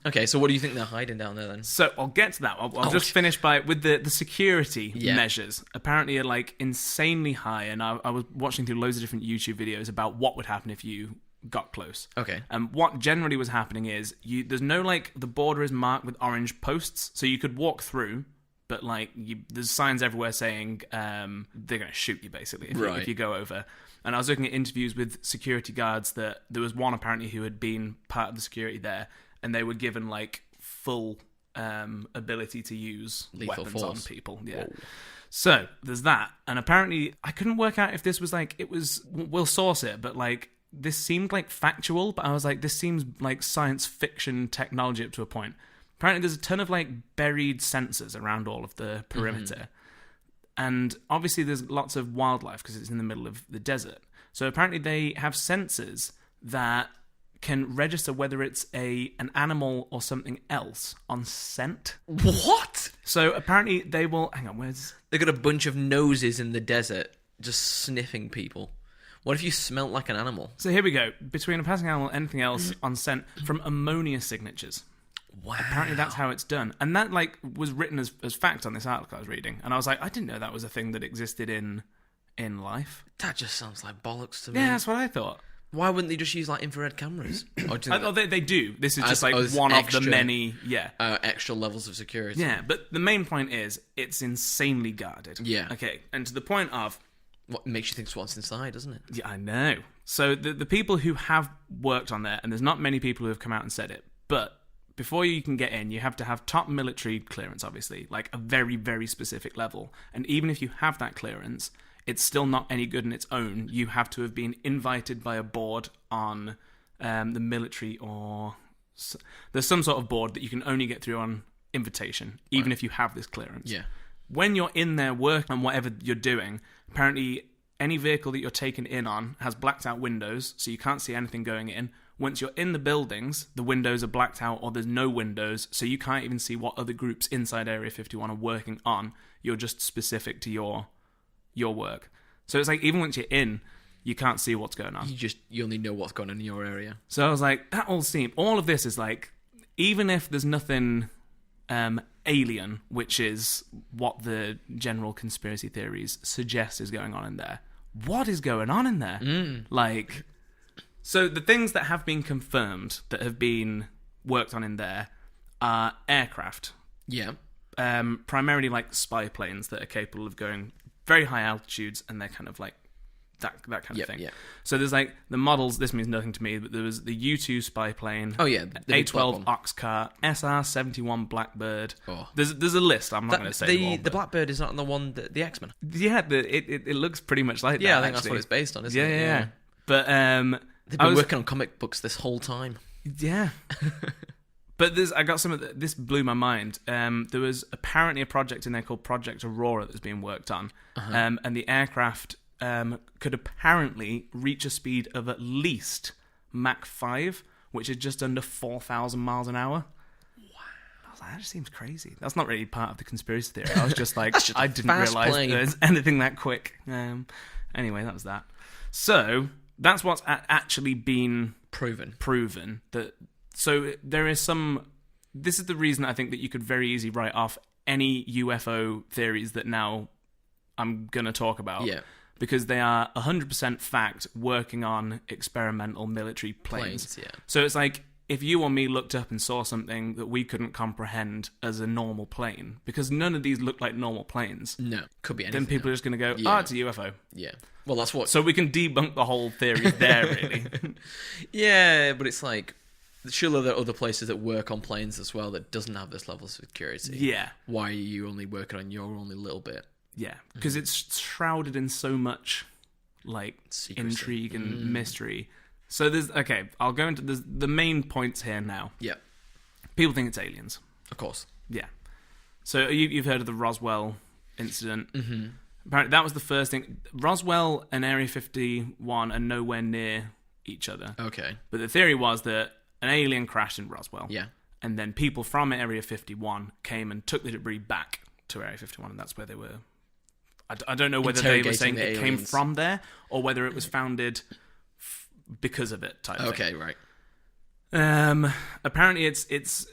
Speaker 2: Okay, so what do you think they're hiding down there then?
Speaker 1: So I'll get to that. I'll just finish with the security
Speaker 2: Yeah.
Speaker 1: measures. Apparently, are like insanely high, and I was watching through loads of different YouTube videos about what would happen if you got close.
Speaker 2: Okay.
Speaker 1: And what generally was happening is there's no like the border is marked with orange posts, so you could walk through, but like there's signs everywhere saying they're going to shoot you basically if you go over. And I was looking at interviews with security guards that there was one apparently who had been part of the security there, and they were given like full ability to use
Speaker 2: lethal
Speaker 1: weapons
Speaker 2: force
Speaker 1: on people. Yeah.
Speaker 2: Whoa.
Speaker 1: So there's that, and apparently I couldn't work out if this was like we'll source it, but like this seemed like factual, but I was like, this seems like science fiction technology up to a point. Apparently there's a ton of like buried sensors around all of the perimeter. And obviously there's lots of wildlife because it's in the middle of the desert. So apparently they have sensors that can register whether it's an animal or something else on scent.
Speaker 2: What?
Speaker 1: So apparently they will... Hang on, where's...
Speaker 2: They got a bunch of noses in the desert just sniffing people. What if you smelt like an animal?
Speaker 1: So here we go. Between a passing animal and anything else on scent from ammonia signatures.
Speaker 2: Wow.
Speaker 1: Apparently that's how it's done. And that like was written as fact on this article I was reading. And I was like, I didn't know that was a thing that existed in life.
Speaker 2: That just sounds like bollocks to me.
Speaker 1: Yeah, that's what I thought.
Speaker 2: Why wouldn't they just use like infrared cameras?
Speaker 1: They do. This is just like one
Speaker 2: extra,
Speaker 1: of the many,
Speaker 2: extra levels of security.
Speaker 1: Yeah, but the main point is it's insanely guarded.
Speaker 2: Yeah.
Speaker 1: Okay, and to the point of...
Speaker 2: What makes you think it's what's inside, doesn't it?
Speaker 1: Yeah, I know. So the people who have worked on there, and there's not many people who have come out and said it, but before you can get in, you have to have top military clearance, obviously, like a very, very specific level. And even if you have that clearance, it's still not any good in its own. You have to have been invited by a board on the military, or there's some sort of board that you can only get through on invitation, even if you have this clearance.
Speaker 2: Yeah.
Speaker 1: When you're in there working on whatever you're doing, apparently any vehicle that you're taken in on has blacked out windows, so you can't see anything going in. Once you're in the buildings, the windows are blacked out or there's no windows, so you can't even see what other groups inside Area 51 are working on. You're just specific to your work. So it's like even once you're in, you can't see what's going on.
Speaker 2: You only know what's going on in your area.
Speaker 1: So I was like, all of this is like, even if there's nothing alien, which is what the general conspiracy theories suggest is going on in there, what is going on in there? Like, So the things that have been confirmed that have been worked on in there are aircraft.
Speaker 2: Yeah.
Speaker 1: Primarily like spy planes that are capable of going very high altitudes, and they're kind of like that kind of thing.
Speaker 2: Yeah.
Speaker 1: So there's like the models. This means nothing to me, but there was the U-2 spy plane.
Speaker 2: Oh yeah, the
Speaker 1: A-12 Oxcar, SR-71 Blackbird.
Speaker 2: Oh.
Speaker 1: There's a list. I'm not going to say them all,
Speaker 2: the Blackbird is not the one that the X-Men.
Speaker 1: Yeah, it looks pretty much like that.
Speaker 2: Yeah, I think
Speaker 1: actually.
Speaker 2: that's what it's based on, isn't it?
Speaker 1: Yeah. But
Speaker 2: they've been working on comic books this whole time.
Speaker 1: Yeah. But I got some of this blew my mind. There was apparently a project in there called Project Aurora that's being worked on, and the aircraft could apparently reach a speed of at least Mach 5, which is just under 4,000 miles an hour. Wow. I was like, that just seems crazy. That's not really part of the conspiracy theory. I was just like, I didn't realise there's anything that quick. Anyway, that was that. So that's what's actually been proven. So there is some... This is the reason I think that you could very easily write off any UFO theories that now I'm going to talk about.
Speaker 2: Yeah.
Speaker 1: Because they are 100% fact working on experimental military planes.
Speaker 2: Yeah.
Speaker 1: So it's like if you or me looked up and saw something that we couldn't comprehend as a normal plane, because none of these look like normal planes.
Speaker 2: No, could be anything.
Speaker 1: Then people are just going to go, it's a UFO.
Speaker 2: Yeah. Well, that's what...
Speaker 1: So we can debunk the whole theory there, really.
Speaker 2: Yeah, but it's like... Surely there are other places that work on planes as well that doesn't have this level of security.
Speaker 1: Yeah.
Speaker 2: Why are you only working on your only little bit?
Speaker 1: Yeah, because it's shrouded in so much, like,
Speaker 2: secrecy.
Speaker 1: Intrigue and mystery. So there's... Okay, I'll go into the main points here now.
Speaker 2: Yeah.
Speaker 1: People think it's aliens.
Speaker 2: Of course.
Speaker 1: Yeah. So you've heard of the Roswell incident.
Speaker 2: Mm-hmm.
Speaker 1: Apparently that was the first thing. Roswell and Area 51 are nowhere near each other.
Speaker 2: Okay.
Speaker 1: But the theory was that an alien crashed in Roswell.
Speaker 2: Yeah.
Speaker 1: And then people from Area 51 came and took the debris back to Area 51, and that's where they were... I don't know whether they were saying it came from there, or whether it was founded because of it, type thing.
Speaker 2: Okay, right.
Speaker 1: Apparently it's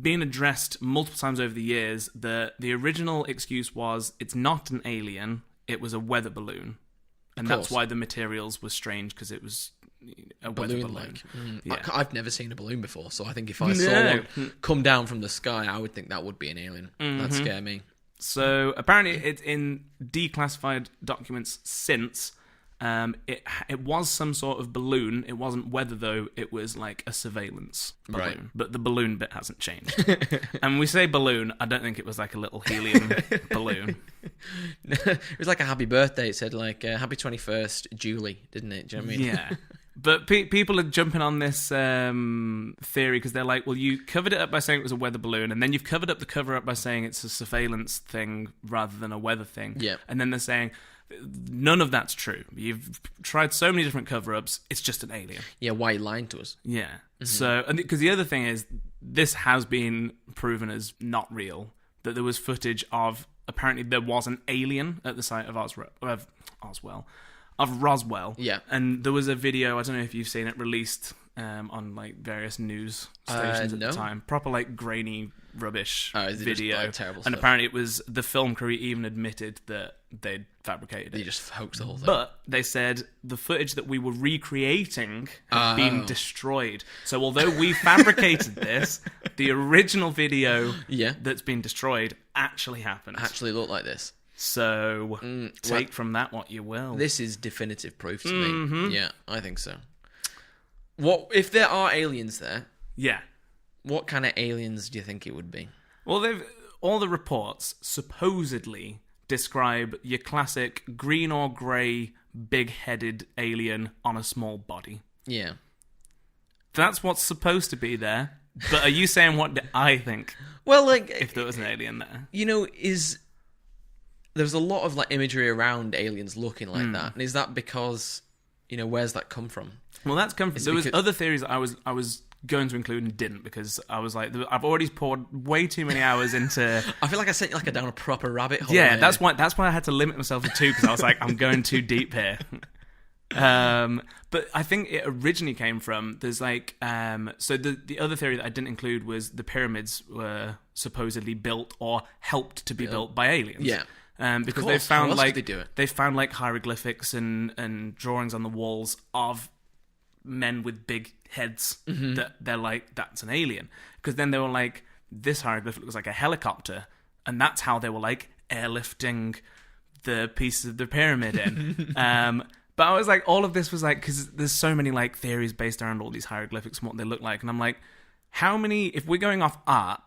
Speaker 1: been addressed multiple times over the years that the original excuse was it's not an alien, it was a weather balloon. And that's why the materials were strange, because it was a weather balloon.
Speaker 2: Yeah. I've never seen a balloon before, so I think if I saw one come down from the sky, I would think that would be an alien. That'd scare me.
Speaker 1: So apparently it's in declassified documents since. It was some sort of balloon. It wasn't weather, though. It was like a surveillance balloon.
Speaker 2: Right.
Speaker 1: But the balloon bit hasn't changed. And when we say balloon, I don't think it was like a little helium balloon.
Speaker 2: It was like a happy birthday. It said like happy 21st, Julie, didn't it? Do you know what I mean?
Speaker 1: Yeah. But people are jumping on this theory because they're like, well, you covered it up by saying it was a weather balloon, and then you've covered up the cover-up by saying it's a surveillance thing rather than a weather thing.
Speaker 2: Yeah.
Speaker 1: And then they're saying... None of that's true. You've tried so many different cover-ups. It's just an alien.
Speaker 2: Yeah, why are you lying to us?
Speaker 1: Yeah. Mm-hmm. So, because the other thing is, this has been proven as not real. That there was footage of, apparently there was an alien at the site of Roswell.
Speaker 2: Yeah.
Speaker 1: And there was a video, I don't know if you've seen it, released on like various news stations at the time. Proper like grainy rubbish video.
Speaker 2: Just, terrible
Speaker 1: and
Speaker 2: stuff.
Speaker 1: apparently it was, the film crew even admitted that they'd fabricated it.
Speaker 2: They just hoaxed the whole thing.
Speaker 1: But they said the footage that we were recreating had been destroyed. So although we fabricated this, the original video that's been destroyed actually happened.
Speaker 2: Actually looked like this.
Speaker 1: So take from that what you will.
Speaker 2: This is definitive proof to me. Yeah, I think so. What if there are aliens there?
Speaker 1: Yeah.
Speaker 2: What kind of aliens do you think it would be?
Speaker 1: Well, all the reports supposedly describe your classic green or grey big-headed alien on a small body.
Speaker 2: Yeah.
Speaker 1: That's what's supposed to be there. But are you saying what do I think?
Speaker 2: Well, like...
Speaker 1: If there was an alien there.
Speaker 2: You know, there's a lot of like imagery around aliens looking like that. And is that because, you know, where's that come from?
Speaker 1: Well, that's come from... There was other theories that I was going to include and didn't, because I was like, I've already poured way too many hours into...
Speaker 2: I feel like I sent you like down a proper rabbit hole.
Speaker 1: Yeah, that's why I had to limit myself to 2, because I was like, I'm going too deep here. But I think it originally came from, there's like, so the other theory that I didn't include was the pyramids were supposedly built or helped to be built by aliens.
Speaker 2: Yeah.
Speaker 1: Because they found
Speaker 2: How else
Speaker 1: like
Speaker 2: did they do it?
Speaker 1: They found like hieroglyphics and drawings on the walls of men with big heads that they're like, that's an alien. Because then they were like, this hieroglyph looks like a helicopter, and that's how they were like airlifting the pieces of the pyramid in. But I was like, all of this was like, because there's so many like theories based around all these hieroglyphics and what they look like, and I'm like, how many, if we're going off art,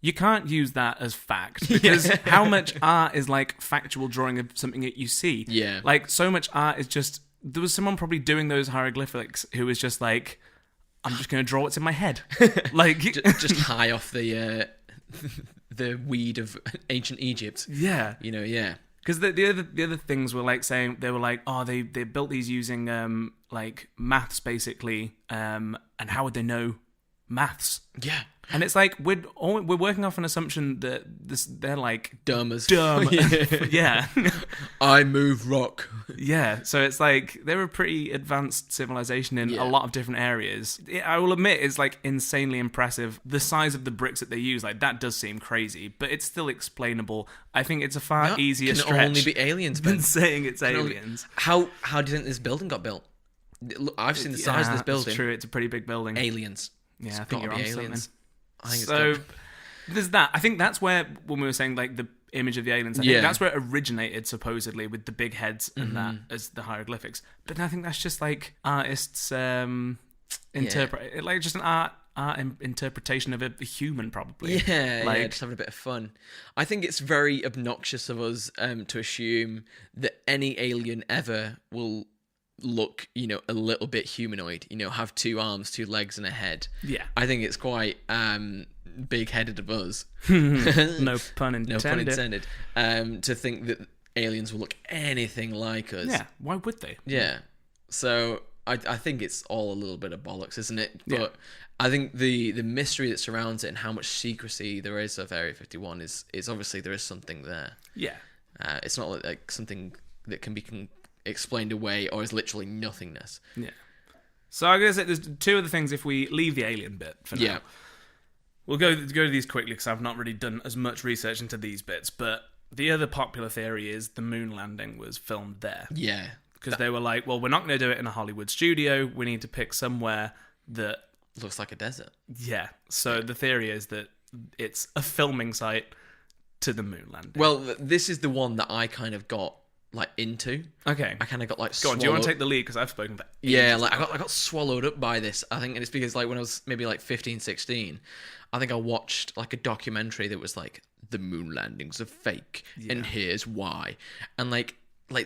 Speaker 1: you can't use that as fact, because how much art is like factual drawing of something that you see?
Speaker 2: Yeah.
Speaker 1: Like, so much art is just, there was someone probably doing those hieroglyphics who was just like, I'm just going to draw what's in my head. Like,
Speaker 2: just high off the weed of ancient Egypt.
Speaker 1: Yeah.
Speaker 2: You know, yeah.
Speaker 1: Because the other things were like saying, they were like, oh, they built these using like maths basically, and how would they know maths?
Speaker 2: Yeah.
Speaker 1: And it's like we're working off an assumption that they're like
Speaker 2: dumb as
Speaker 1: dumb. Yeah.
Speaker 2: I move rock.
Speaker 1: Yeah. So it's like they're a pretty advanced civilization in a lot of different areas. I will admit it's like insanely impressive. The size of the bricks that they use, like that does seem crazy, but it's still explainable. I think it's a far easier stretch.
Speaker 2: Can only be aliens,
Speaker 1: than saying it's aliens.
Speaker 2: How do you think this building got built? Look, I've seen the size of this building.
Speaker 1: It's true. It's a pretty big building.
Speaker 2: Aliens.
Speaker 1: Yeah, I think you're on
Speaker 2: aliens.
Speaker 1: something.
Speaker 2: I think
Speaker 1: So
Speaker 2: it's
Speaker 1: there's that. I think that's where, when we were saying like the image of the aliens, I think that's where it originated, supposedly, with the big heads and that as the hieroglyphics. But I think that's just like artists interpret, like just an art interpretation of a human, probably.
Speaker 2: Yeah, just having a bit of fun. I think it's very obnoxious of us to assume that any alien ever will look, you know, a little bit humanoid, you know, have 2 arms, 2 legs and a head.
Speaker 1: Yeah.
Speaker 2: I think it's quite big-headed of us.
Speaker 1: No pun intended.
Speaker 2: No pun intended. To think that aliens will look anything like us.
Speaker 1: Yeah, why would they?
Speaker 2: Yeah. So I think it's all a little bit of bollocks, isn't it? But I think the mystery that surrounds it and how much secrecy there is of Area 51 is obviously there is something there.
Speaker 1: Yeah.
Speaker 2: It's not like something that can be explained away or is literally nothingness.
Speaker 1: Yeah. So I guess there's 2 other things if we leave the alien bit for now.
Speaker 2: Yeah.
Speaker 1: We'll go to these quickly because I've not really done as much research into these bits, but the other popular theory is the moon landing was filmed there.
Speaker 2: Yeah.
Speaker 1: Because they were like, well, we're not going to do it in a Hollywood studio. We need to pick somewhere that
Speaker 2: looks like a desert.
Speaker 1: Yeah. So the theory is that it's a filming site to the moon landing.
Speaker 2: Well, this is the one that I kind of got like into.
Speaker 1: Okay.
Speaker 2: I kind of got like
Speaker 1: Go on, do you want to take the lead? Because I've spoken about it.
Speaker 2: Yeah, like I got swallowed up by this. I think it's because like when I was maybe like 15, 16, I think I watched like a documentary that was like the moon landings are fake and here's why. And like I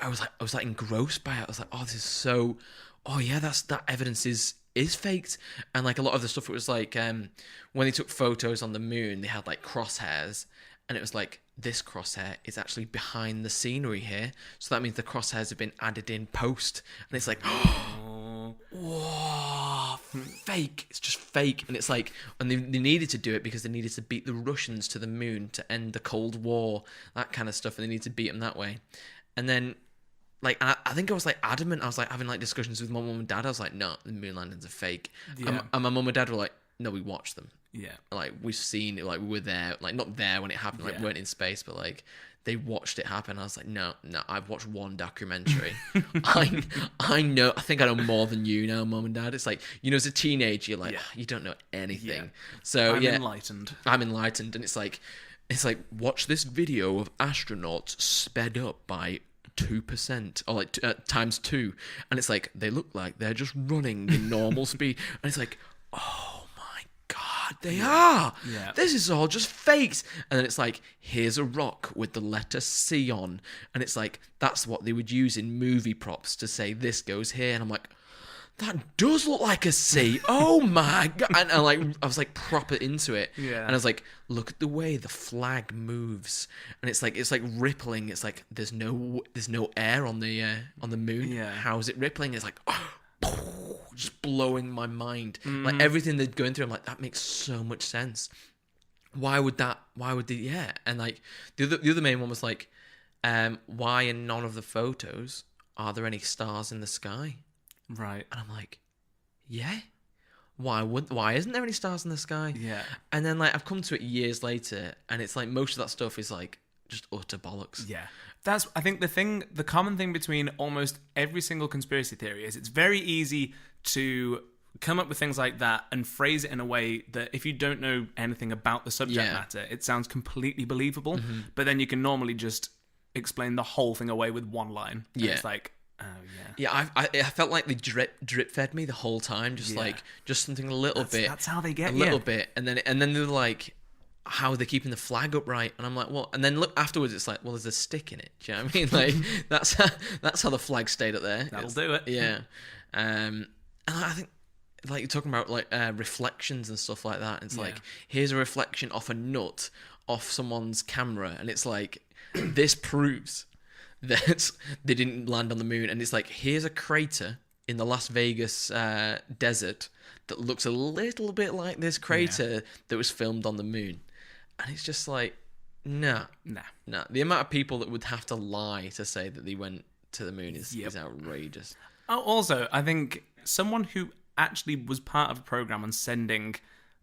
Speaker 2: was like engrossed by it. I was like, oh, this is so, oh yeah, that evidence is faked. And like a lot of the stuff, it was like when they took photos on the moon, they had like crosshairs, and it was like, this crosshair is actually behind the scenery here, so that means the crosshairs have been added in post. And it's like, whoa, fake. It's just fake. And it's like, and they needed to do it because they needed to beat the Russians to the moon to end the Cold War, that kind of stuff, and they needed to beat them that way. And then like, I think I was like adamant. I was like having like discussions with my mum and dad. I was like, no, the moon landings are fake.
Speaker 1: Yeah.
Speaker 2: And my mum and dad were like, no, we watched them.
Speaker 1: Yeah.
Speaker 2: Like, we've seen it, like, we were there, like, not there when it happened, like, we weren't in space, but, like, they watched it happen. I was like, no, I've watched one documentary. I know, I think I know more than you now, Mum and Dad. It's like, you know, as a teenager, you're like, you don't know anything. Yeah. So,
Speaker 1: I'm enlightened.
Speaker 2: I'm enlightened, and it's like, watch this video of astronauts sped up by 2% or like times 2, and it's like, they look like they're just running in normal speed, and it's like, oh, God, they are.
Speaker 1: Yeah.
Speaker 2: This is all just fakes. And then it's like, here's a rock with the letter C on. And it's like, that's what they would use in movie props to say this goes here. And I'm like, that does look like a C. Oh my God. And I was like proper into it.
Speaker 1: Yeah.
Speaker 2: And I was like, look at the way the flag moves. And it's like rippling. It's like, there's no air on the moon.
Speaker 1: Yeah.
Speaker 2: How is it rippling? It's like, just blowing my mind. Like everything they're going through, I'm like, that makes so much sense. Why would they? And like the other main one was like, why in none of the photos are there any stars in the sky?
Speaker 1: Right.
Speaker 2: And I'm like, yeah. Why isn't there any stars in the sky?
Speaker 1: Yeah.
Speaker 2: And then like I've come to it years later, and it's like most of that stuff is like just utter bollocks.
Speaker 1: Yeah. That's, I think, the common thing between almost every single conspiracy theory is it's very easy to come up with things like that and phrase it in a way that if you don't know anything about the subject matter, it sounds completely believable. Mm-hmm. But then you can normally just explain the whole thing away with one line. And it's like, oh, yeah.
Speaker 2: Yeah, I felt like they drip fed me the whole time, just something a little bit.
Speaker 1: That's how they get
Speaker 2: a little bit, and then they're like, how are they keeping the flag upright? And I'm like, what? And then look afterwards, it's like, well, there's a stick in it. Do you know what I mean? Like that's how the flag stayed up there.
Speaker 1: That'll do it.
Speaker 2: Yeah, and I think like you're talking about like reflections and stuff like that. It's like, here's a reflection off a nut off someone's camera, and it's like, this proves that they didn't land on the moon. And it's like, here's a crater in the Las Vegas desert that looks a little bit like this crater that was filmed on the moon. And it's just like, nah. The amount of people that would have to lie to say that they went to the moon is outrageous.
Speaker 1: Oh, also, I think someone who actually was part of a program on sending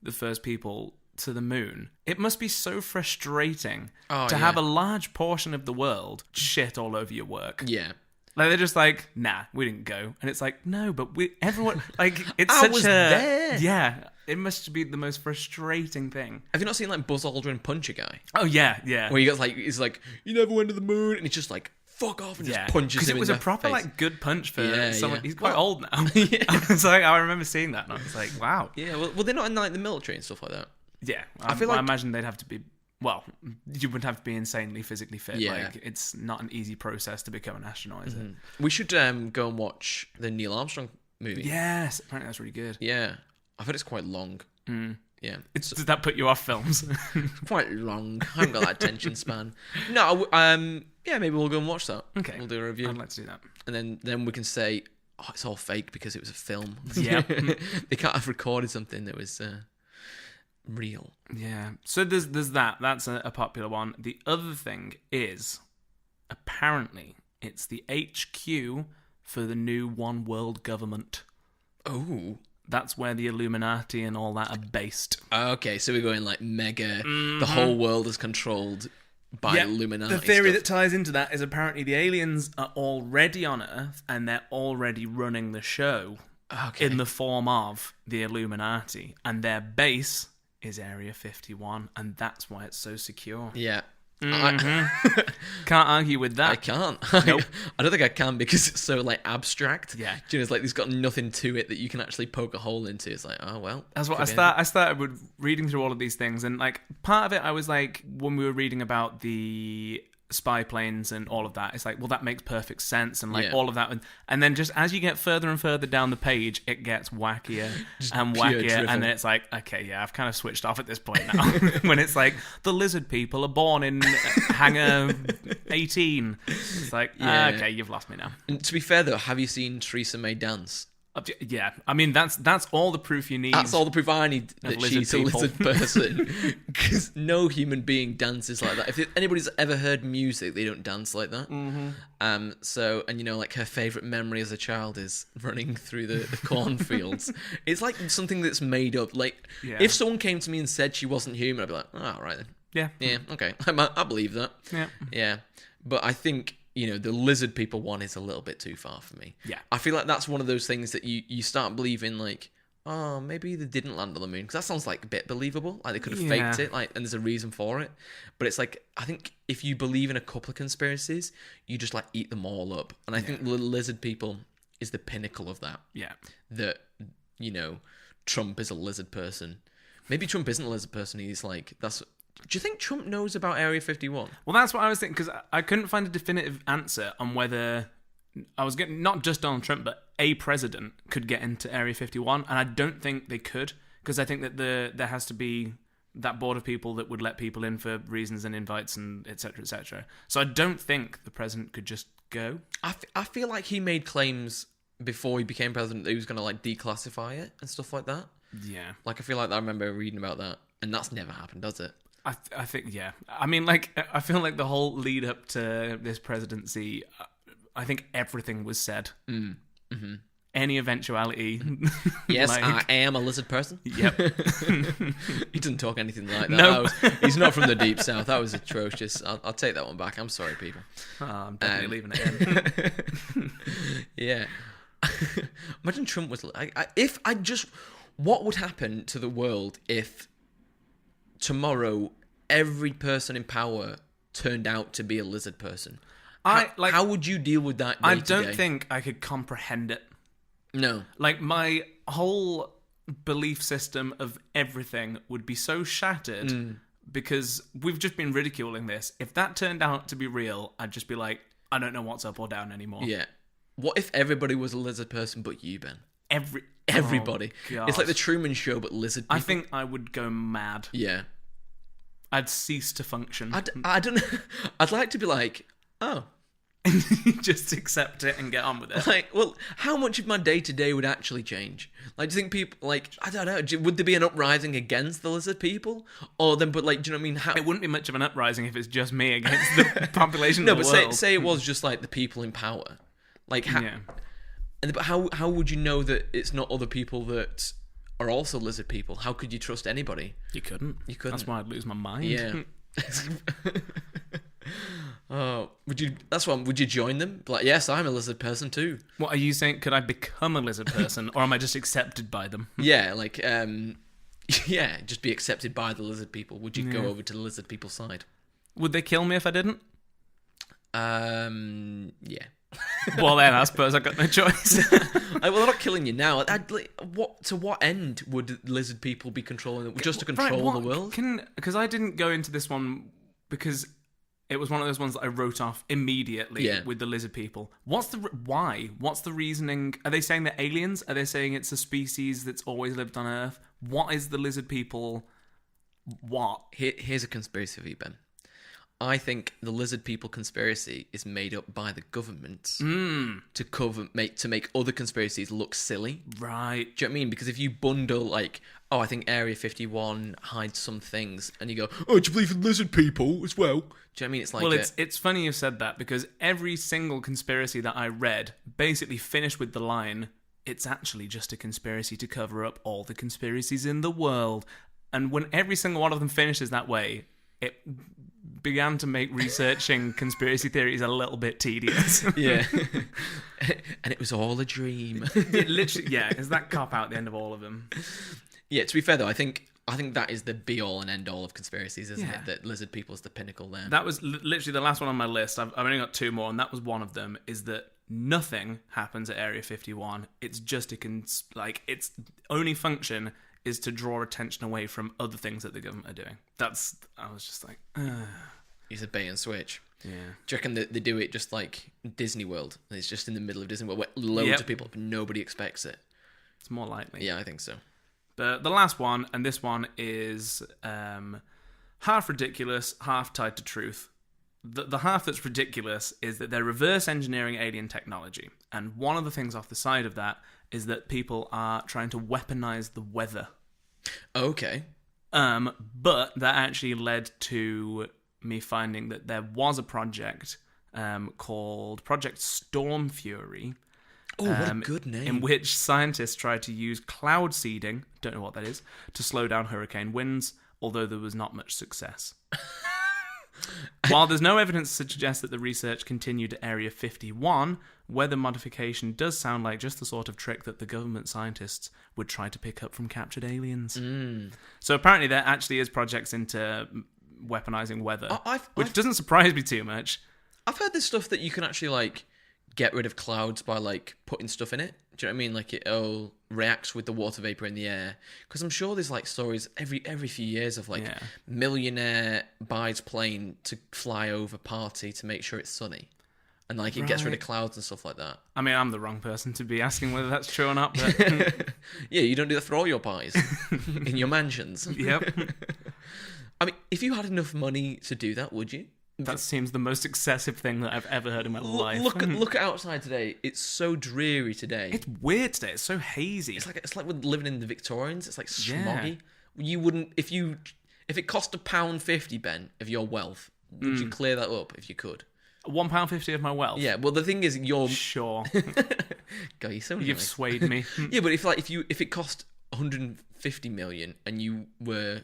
Speaker 1: the first people to the moon, it must be so frustrating to have a large portion of the world shit all over your work.
Speaker 2: Yeah.
Speaker 1: Like, they're just like, nah, we didn't go. And it's like, no, but everyone, like, it's
Speaker 2: I
Speaker 1: such
Speaker 2: was
Speaker 1: a...
Speaker 2: there.
Speaker 1: Yeah, it must be the most frustrating thing.
Speaker 2: Have you not seen, like, Buzz Aldrin punch a guy?
Speaker 1: Oh, yeah.
Speaker 2: Where he gets, like, he's like, you never went to the moon, and he's just like, fuck off, and just punches him in the face. Because it was a proper,
Speaker 1: like, good punch for someone. He's quite old now.
Speaker 2: It's
Speaker 1: like, I remember seeing that, and I was like, wow.
Speaker 2: Yeah, well, they're not in, like, the military and stuff like that.
Speaker 1: Yeah, I imagine they'd have to be... Well, you would have to be insanely physically fit.
Speaker 2: Yeah.
Speaker 1: Like, it's not an easy process to become an astronaut, is it?
Speaker 2: We should go and watch the Neil Armstrong movie.
Speaker 1: Yes, apparently that's really good.
Speaker 2: Yeah. I've heard it's quite long. Yeah.
Speaker 1: Does that put you off films?
Speaker 2: Quite long. I haven't got that attention span. No, maybe we'll go and watch that.
Speaker 1: Okay.
Speaker 2: We'll do a review.
Speaker 1: I'd like to do that.
Speaker 2: And then we can say, oh, it's all fake because it was a film.
Speaker 1: Yeah.
Speaker 2: They can't have recorded something that was... real.
Speaker 1: Yeah. So there's that. That's a popular one. The other thing is, apparently, it's the HQ for the new One World government.
Speaker 2: Oh.
Speaker 1: That's where the Illuminati and all that are based.
Speaker 2: Okay, so we're going like mega. The whole world is controlled by Illuminati.
Speaker 1: The theory that ties into that is apparently the aliens are already on Earth and they're already running the show in the form of the Illuminati, and their base is Area 51, and that's why it's so secure.
Speaker 2: Yeah.
Speaker 1: Can't argue with that.
Speaker 2: I can't.
Speaker 1: Nope.
Speaker 2: I don't think I can because it's so like abstract.
Speaker 1: Yeah.
Speaker 2: Do you know, it's like there's got nothing to it that you can actually poke a hole into. It's like, oh well.
Speaker 1: That's what I started with reading through all of these things, and like part of it I was like, when we were reading about the spy planes and all of that, it's like, well, that makes perfect sense, and like all of that, and then just as you get further and further down the page, it gets wackier and wackier,
Speaker 2: drivel.
Speaker 1: and then it's like, okay, yeah, I've kind of switched off at this point now. When it's like, the lizard people are born in hangar 18, it's like, okay, you've lost me now.
Speaker 2: And to be fair though, have you seen Theresa May dance?
Speaker 1: Yeah, I mean, that's all the proof you need.
Speaker 2: That's all the proof I need that she's a lizard person. Because no human being dances like that. If anybody's ever heard music, they don't dance like that. So, and you know, like her favourite memory as a child is running through the cornfields. It's like something that's made up. Like, if someone came to me and said she wasn't human, I'd be like, oh, all right then. Yeah, okay. I believe that. Yeah. But I think... You know, the lizard people one is a little bit too far for me.
Speaker 1: Yeah.
Speaker 2: I feel like that's one of those things that you start believing, like, oh, maybe they didn't land on the moon. Because that sounds like a bit believable. Like, they could have faked it, like, and there's a reason for it. But it's like, I think if you believe in a couple of conspiracies, you just, like, eat them all up. And I think the lizard people is the pinnacle of that.
Speaker 1: Yeah.
Speaker 2: That, you know, Trump is a lizard person. Maybe Trump isn't a lizard person. He's like, that's... Do you think Trump knows about Area 51?
Speaker 1: Well, that's what I was thinking, because I couldn't find a definitive answer on whether I was getting not just Donald Trump, but a president could get into Area 51, and I don't think they could, because I think that there has to be that board of people that would let people in for reasons and invites and etc. etc. So I don't think the president could just go.
Speaker 2: I feel like he made claims before he became president that he was going to like declassify it and stuff like that.
Speaker 1: Yeah.
Speaker 2: Like I feel like I remember reading about that, and that's never happened, does it?
Speaker 1: I think, yeah. I mean, like, I feel like the whole lead up to this presidency, I think everything was said. any eventuality.
Speaker 2: Yes,
Speaker 1: like,
Speaker 2: I am a lizard person.
Speaker 1: Yep.
Speaker 2: He doesn't talk anything like that.
Speaker 1: No.
Speaker 2: He's not from the deep south. That was atrocious. I'll take that one back. I'm sorry, people.
Speaker 1: Oh, I'm definitely leaving it in.
Speaker 2: Yeah. Imagine Trump was what would happen to the world if tomorrow every person in power turned out to be a lizard person? How would you deal with that day
Speaker 1: I
Speaker 2: to
Speaker 1: don't
Speaker 2: day?
Speaker 1: think I could comprehend it.
Speaker 2: No.
Speaker 1: Like, my whole belief system of everything would be so shattered because we've just been ridiculing this. If that turned out to be real, I'd just be like, I don't know what's up or down anymore.
Speaker 2: Yeah. What if everybody was a lizard person but you, Ben?
Speaker 1: Oh,
Speaker 2: Everybody.
Speaker 1: God.
Speaker 2: It's like the Truman Show but lizard people.
Speaker 1: I think I would go mad.
Speaker 2: Yeah.
Speaker 1: I'd cease to function.
Speaker 2: I don't know. I'd like to be like, oh.
Speaker 1: Just accept it and get on with it.
Speaker 2: Like, well, how much of my day-to-day would actually change? Like, do you think people, like, I don't know, would there be an uprising against the lizard people? Or then, but like, do you know what I mean?
Speaker 1: It wouldn't be much of an uprising if it's just me against the population
Speaker 2: No,
Speaker 1: of the
Speaker 2: but
Speaker 1: world.
Speaker 2: say it was just like the people in power. Like,
Speaker 1: Yeah.
Speaker 2: But how would you know that it's not other people that are also lizard people? How could you trust anybody?
Speaker 1: You couldn't.
Speaker 2: couldn't.
Speaker 1: That's why I'd lose my mind.
Speaker 2: Yeah. Oh, would you join them? Like, yes, I'm a lizard person too.
Speaker 1: What are you saying? Could I become a lizard person, or am I just accepted by them?
Speaker 2: Yeah, like, yeah, just be accepted by the lizard people. Would you go over to the lizard people side?
Speaker 1: Would they kill me if I didn't?
Speaker 2: Yeah.
Speaker 1: Well, then I suppose I've got no choice.
Speaker 2: Well, they're not killing you now. To what end would lizard people be controlling them? Just to control the world?
Speaker 1: Because I didn't go into this one because it was one of those ones that I wrote off immediately with the lizard people. Why? What's the reasoning? Are they saying they're aliens? Are they saying it's a species that's always lived on Earth? What is the lizard people? What?
Speaker 2: Here's a conspiracy for you, Ben. I think the lizard people conspiracy is made up by the government to make other conspiracies look silly.
Speaker 1: Right.
Speaker 2: Do you know what I mean? Because if you bundle like, I think Area 51 hides some things, and you go, do you believe in lizard people as well? Do you know what I mean? It's like,
Speaker 1: well, it's funny you said that because every single conspiracy that I read basically finished with the line, "It's actually just a conspiracy to cover up all the conspiracies in the world." And when every single one of them finishes that way, it began to make researching conspiracy theories a little bit tedious.
Speaker 2: Yeah. And it was all a dream.
Speaker 1: It literally, is that cop out at the end of all of them?
Speaker 2: Yeah, to be fair though, I think that is the be all and end all of conspiracies, isn't it? That lizard people is the pinnacle there.
Speaker 1: That was literally the last one on my list. I've only got two more, and that was one of them, is that nothing happens at Area 51. It's just its only function is to draw attention away from other things that the government are doing. I was just like,
Speaker 2: It's a bait and switch.
Speaker 1: Yeah.
Speaker 2: Do you reckon that they do it just like Disney World? It's just in the middle of Disney World where loads of people, but nobody expects it.
Speaker 1: It's more likely.
Speaker 2: Yeah, I think so.
Speaker 1: But the last one, and this one is half ridiculous, half tied to truth. The half that's ridiculous is that they're reverse engineering alien technology. And one of the things off the side of that is that people are trying to weaponize the weather.
Speaker 2: Okay.
Speaker 1: But that actually led to me finding that there was a project called Project STORMFURY.
Speaker 2: Oh, what a good name.
Speaker 1: In which scientists tried to use cloud seeding, don't know what that is, to slow down hurricane winds, although there was not much success. While there's no evidence to suggest that the research continued at Area 51, weather modification does sound like just the sort of trick that the government scientists would try to pick up from captured aliens. So apparently there actually is projects into weaponizing weather, which doesn't surprise me too much.
Speaker 2: I've heard this stuff that you can actually like get rid of clouds by like putting stuff in it. Do you know what I mean? Like it all reacts with the water vapor in the air. Because I'm sure there's like stories every few years of like millionaire buys plane to fly over party to make sure it's sunny. And like it gets rid of clouds and stuff like that.
Speaker 1: I mean, I'm the wrong person to be asking whether that's true or not. But
Speaker 2: yeah, you don't do that for all your parties in your mansions.
Speaker 1: Yep.
Speaker 2: I mean, if you had enough money to do that, would you?
Speaker 1: That seems the most excessive thing that I've ever heard in my life.
Speaker 2: Look outside today. It's so dreary today.
Speaker 1: It's weird today. It's so hazy.
Speaker 2: It's like we're living in the Victorians. It's like smoggy. You wouldn't if it cost £1.50, Ben, of your wealth. Would you clear that up if you could?
Speaker 1: £1.50 of my wealth.
Speaker 2: Yeah, well, the thing is, you're...
Speaker 1: Sure.
Speaker 2: God, you're so
Speaker 1: You've
Speaker 2: nice.
Speaker 1: swayed me.
Speaker 2: Yeah, but if it cost 150 million and you were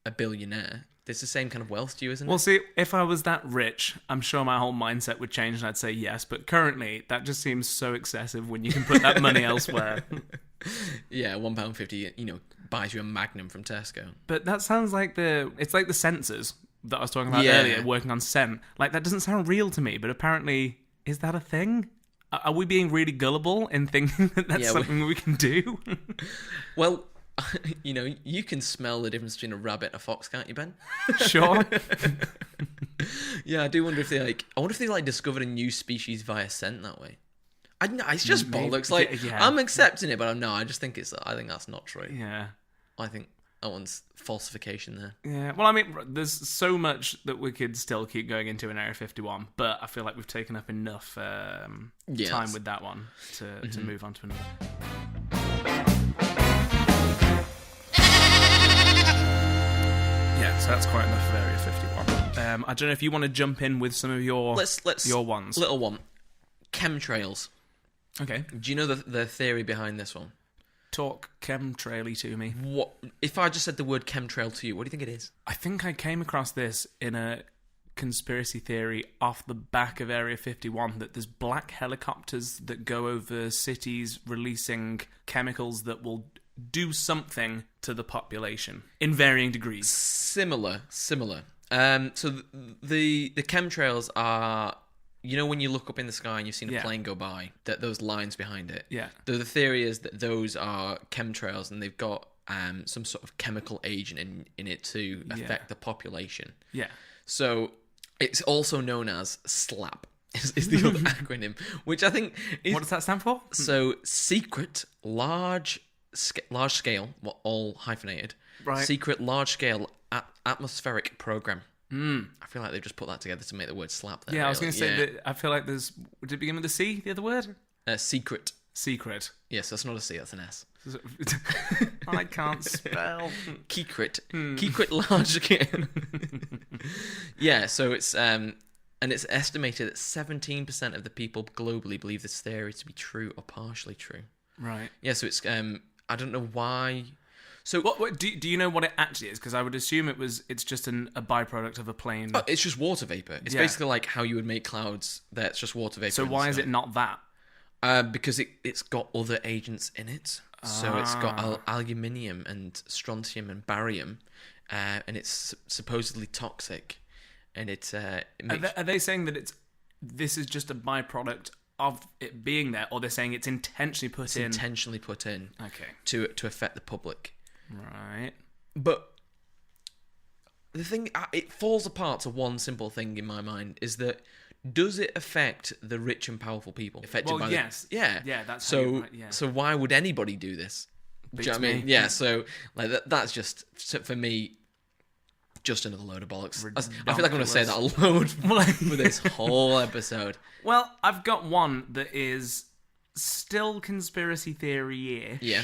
Speaker 2: a billionaire, there's the same kind of wealth to you, isn't it?
Speaker 1: Well, see, if I was that rich, I'm sure my whole mindset would change and I'd say yes. But currently, that just seems so excessive when you can put that money elsewhere.
Speaker 2: Yeah, £1.50, buys you a Magnum from Tesco.
Speaker 1: But that sounds like it's like the sensors that I was talking about earlier, working on scent. Like, that doesn't sound real to me, but apparently, is that a thing? Are we being really gullible in thinking that that's something we can do?
Speaker 2: Well, you can smell the difference between a rabbit and a fox, can't you, Ben?
Speaker 1: Sure.
Speaker 2: Yeah, I do wonder if they discovered a new species via scent that way. I don't know, it's just bollocks. Like,
Speaker 1: yeah.
Speaker 2: I'm accepting it, but I think that's not true.
Speaker 1: Yeah.
Speaker 2: I think that one's falsification there.
Speaker 1: Yeah, well, I mean, there's so much that we could still keep going into in Area 51, but I feel like we've taken up enough time with that one to move on to another. Yeah, so that's quite enough of Area 51. I don't know if you want to jump in with some of your your ones.
Speaker 2: Little one. Chemtrails.
Speaker 1: Okay.
Speaker 2: Do you know the theory behind this one?
Speaker 1: Talk chemtraily to me.
Speaker 2: What if I just said the word chemtrail to you? What do you think it is?
Speaker 1: I think I came across this in a conspiracy theory off the back of Area 51 that there's black helicopters that go over cities releasing chemicals that will do something to the population in varying degrees. Similar.
Speaker 2: So the chemtrails are... when you look up in the sky and you've seen a plane go by, those lines behind it.
Speaker 1: Yeah.
Speaker 2: The theory is that those are chemtrails and they've got some sort of chemical agent in it to affect the population.
Speaker 1: Yeah.
Speaker 2: So it's also known as SLAP, is the other acronym, which I think is...
Speaker 1: What does that stand for?
Speaker 2: So secret, large scale, all hyphenated,
Speaker 1: right.
Speaker 2: Secret, large scale atmospheric program. I feel like they've just put that together to make the word SLAP there.
Speaker 1: Yeah, I was going to say that I feel like would it begin with a C, the other word?
Speaker 2: Secret.
Speaker 1: Secret.
Speaker 2: Yes, that's not a C, that's an S.
Speaker 1: I can't spell.
Speaker 2: Keycrit. Keycrit large scale. Yeah, so it's... and it's estimated that 17% of the people globally believe this theory to be true or partially true.
Speaker 1: Right.
Speaker 2: Yeah, so it's... I don't know why... So
Speaker 1: what do you know what it actually is? Because I would assume it's just a byproduct of a plane.
Speaker 2: Oh, it's just water vapor. It's basically like how you would make clouds. That's just water vapor.
Speaker 1: So why is it not that?
Speaker 2: Because it's got other agents in it. So it's got aluminium and strontium and barium, and it's supposedly toxic. And it
Speaker 1: are they saying that this is just a byproduct of it being there, or they're saying it's intentionally put in?
Speaker 2: Intentionally put in.
Speaker 1: Okay.
Speaker 2: To affect the public.
Speaker 1: Right.
Speaker 2: But the thing, it falls apart to one simple thing in my mind, is that does it affect the rich and powerful people? Affected by
Speaker 1: yes.
Speaker 2: Yeah,
Speaker 1: that's
Speaker 2: so. So why would anybody do this? Do you know what I mean? Yeah. So like that's just for me, just another load of bollocks. I feel like I'm going to say that a load for this whole episode.
Speaker 1: Well, I've got one that is still conspiracy theory-ish.
Speaker 2: Yeah.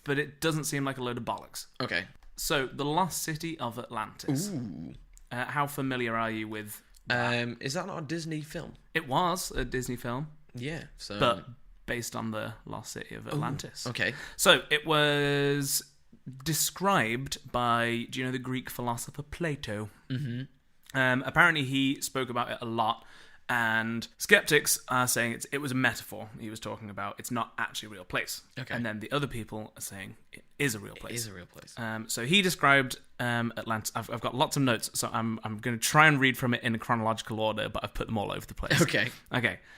Speaker 1: But it doesn't seem like a load of bollocks.
Speaker 2: Okay.
Speaker 1: So, the lost city of Atlantis.
Speaker 2: Ooh.
Speaker 1: How familiar are you with
Speaker 2: that? Is that not a Disney film?
Speaker 1: It was a Disney film.
Speaker 2: Yeah. So,
Speaker 1: but based on the lost city of Atlantis.
Speaker 2: Ooh. Okay.
Speaker 1: So, it was described by, do you know the Greek philosopher Plato?
Speaker 2: Mm-hmm.
Speaker 1: Apparently, he spoke about it a lot. And skeptics are saying it was a metaphor he was talking about. It's not actually a real place.
Speaker 2: Okay.
Speaker 1: And then the other people are saying it is a real place.
Speaker 2: It is a real place.
Speaker 1: So he described Atlantis. I've got lots of notes, so I'm going to try and read from it in a chronological order, but I've put them all over the place.
Speaker 2: Okay.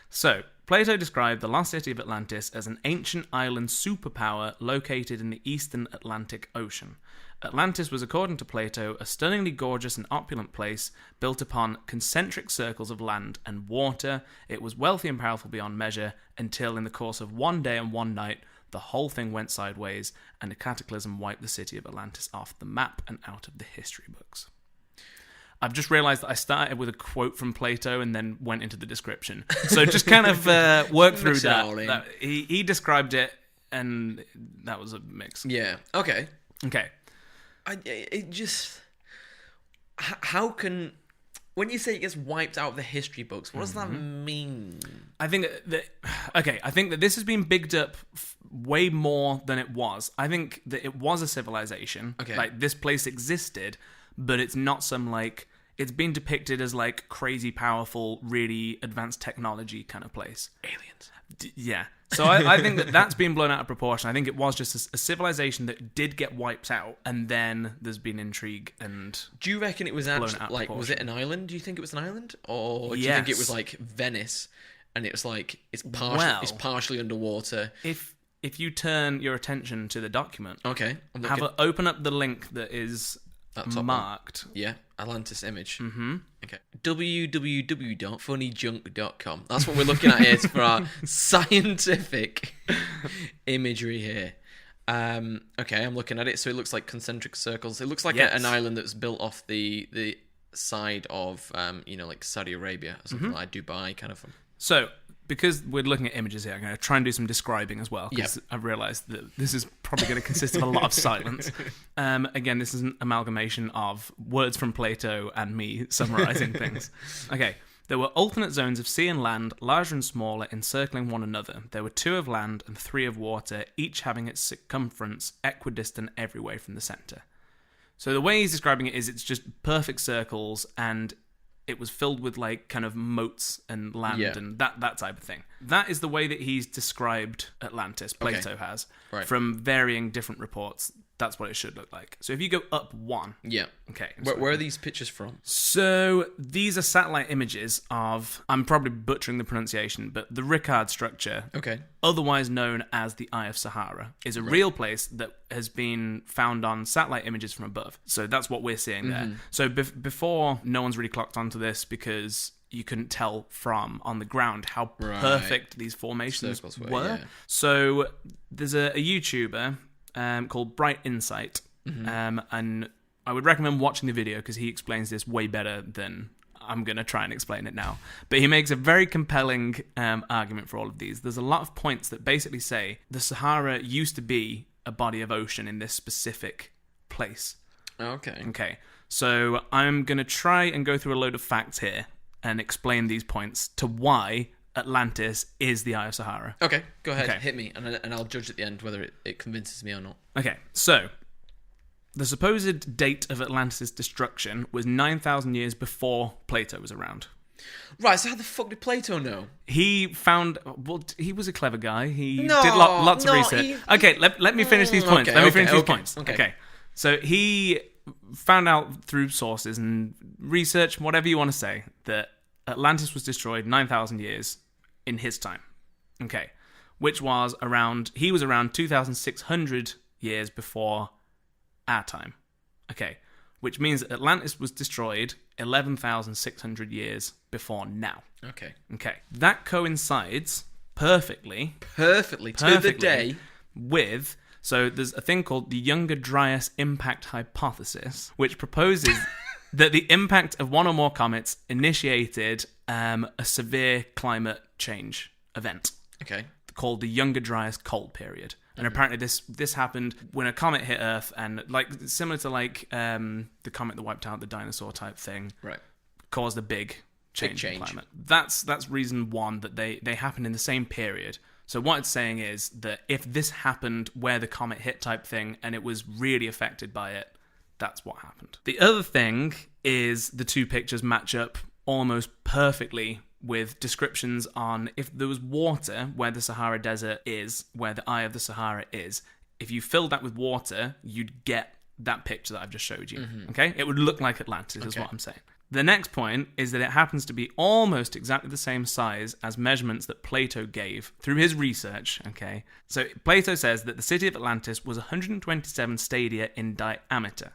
Speaker 1: So Plato described the lost city of Atlantis as an ancient island superpower located in the eastern Atlantic Ocean. Atlantis was, according to Plato, a stunningly gorgeous and opulent place built upon concentric circles of land and water. It was wealthy and powerful beyond measure until, in the course of one day and one night, the whole thing went sideways and a cataclysm wiped the city of Atlantis off the map and out of the history books. I've just realised that I started with a quote from Plato and then went into the description. So just kind of work through that. He described it, and that was a mix.
Speaker 2: Yeah. Okay. When you say it gets wiped out of the history books, what does that mean?
Speaker 1: I think I think that this has been bigged up way more than it was. I think that it was a civilization.
Speaker 2: Okay.
Speaker 1: Like, this place existed, but it's not some, like, it's been depicted as, like, crazy powerful, really advanced technology kind of place.
Speaker 2: Aliens.
Speaker 1: Yeah. So I think that that's been blown out of proportion. I think it was just a civilization that did get wiped out, and then there's been intrigue and...
Speaker 2: Do you reckon it was actually, like,
Speaker 1: proportion.
Speaker 2: was it an island? Do you think it was an island? Or do you think it was, like, Venice, and it's, like, it's partially underwater?
Speaker 1: If you turn your attention to the document...
Speaker 2: Okay, I'm looking.
Speaker 1: Open up the link that is marked.
Speaker 2: Yeah, Atlantis image. Mm-hmm. Okay. www.funnyjunk.com. That's what we're looking at here for our scientific imagery here. Okay, I'm looking at it. So it looks like concentric circles. It looks like an island that's built off the side of, like Saudi Arabia or something like Dubai kind of.
Speaker 1: So, because we're looking at images here, I'm going to try and do some describing as well, because I've realised that this is probably going to consist of a lot of silence. Again, this is an amalgamation of words from Plato and me summarising things. Okay. There were alternate zones of sea and land, larger and smaller, encircling one another. There were 2 of land and 3 of water, each having its circumference equidistant every way from the centre. So the way he's describing it is it's just perfect circles, and it was filled with, like, kind of moats and land and that type of thing. That is the way that he's described Atlantis, Plato has, from varying different reports. That's what it should look like. So if you go up 1...
Speaker 2: Yeah.
Speaker 1: Okay.
Speaker 2: Where are these pictures from?
Speaker 1: So these are satellite images of... I'm probably butchering the pronunciation, but the Ricard structure, otherwise known as the Eye of Sahara, is a real place that has been found on satellite images from above. So that's what we're seeing there. So before, no one's really clocked onto this because you couldn't tell from on the ground how perfect these formations were.
Speaker 2: Yeah.
Speaker 1: So there's a YouTuber... called Bright Insight, and I would recommend watching the video because he explains this way better than I'm going to try and explain it now. But he makes a very compelling argument for all of these. There's a lot of points that basically say the Sahara used to be a body of ocean in this specific place. Okay. So I'm going to try and go through a load of facts here and explain these points to why Atlantis is the Eye of Sahara.
Speaker 2: Okay, go ahead, hit me, and I'll judge at the end whether it convinces me or not.
Speaker 1: Okay, so the supposed date of Atlantis' destruction was 9,000 years before Plato was around.
Speaker 2: Right, so how the fuck did Plato know?
Speaker 1: He found... Well, he was a clever guy. He did lots of research. Okay, let me finish these points. Okay. So he found out through sources and research, whatever you want to say, that Atlantis was destroyed 9,000 years in his time. Okay. Which was around... He was around 2,600 years before our time. Okay. Which means that Atlantis was destroyed 11,600 years before now.
Speaker 2: Okay.
Speaker 1: That coincides perfectly
Speaker 2: to the day
Speaker 1: with... So there's a thing called the Younger Dryas Impact Hypothesis, which proposes... that the impact of one or more comets initiated a severe climate change event.
Speaker 2: Okay.
Speaker 1: Called the Younger Dryas Cold Period. And apparently this happened when a comet hit Earth, and similar to the comet that wiped out the dinosaur type thing.
Speaker 2: Right.
Speaker 1: Caused a big change in climate. That's reason one, that they happened in the same period. So what it's saying is that if this happened where the comet hit type thing and it was really affected by it, that's what happened. The other thing is the 2 pictures match up almost perfectly with descriptions on if there was water where the Sahara Desert is, where the Eye of the Sahara is. If you filled that with water, you'd get that picture that I've just showed you. Okay? It would look like Atlantis, is what I'm saying. The next point is that it happens to be almost exactly the same size as measurements that Plato gave through his research, okay? So Plato says that the city of Atlantis was 127 stadia in diameter.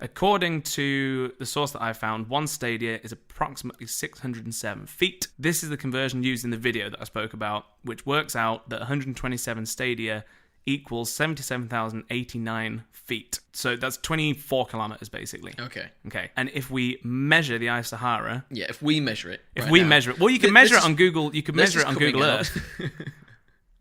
Speaker 1: According to the source that I found, 1 stadia is approximately 607 feet. This is the conversion used in the video that I spoke about, which works out that 127 stadia equals 77,089 feet. So that's 24 kilometers, basically.
Speaker 2: Okay.
Speaker 1: And if we measure the Eye of Sahara...
Speaker 2: Yeah, if we measure it.
Speaker 1: Well, you can measure it on Google. You can measure it on Google Earth.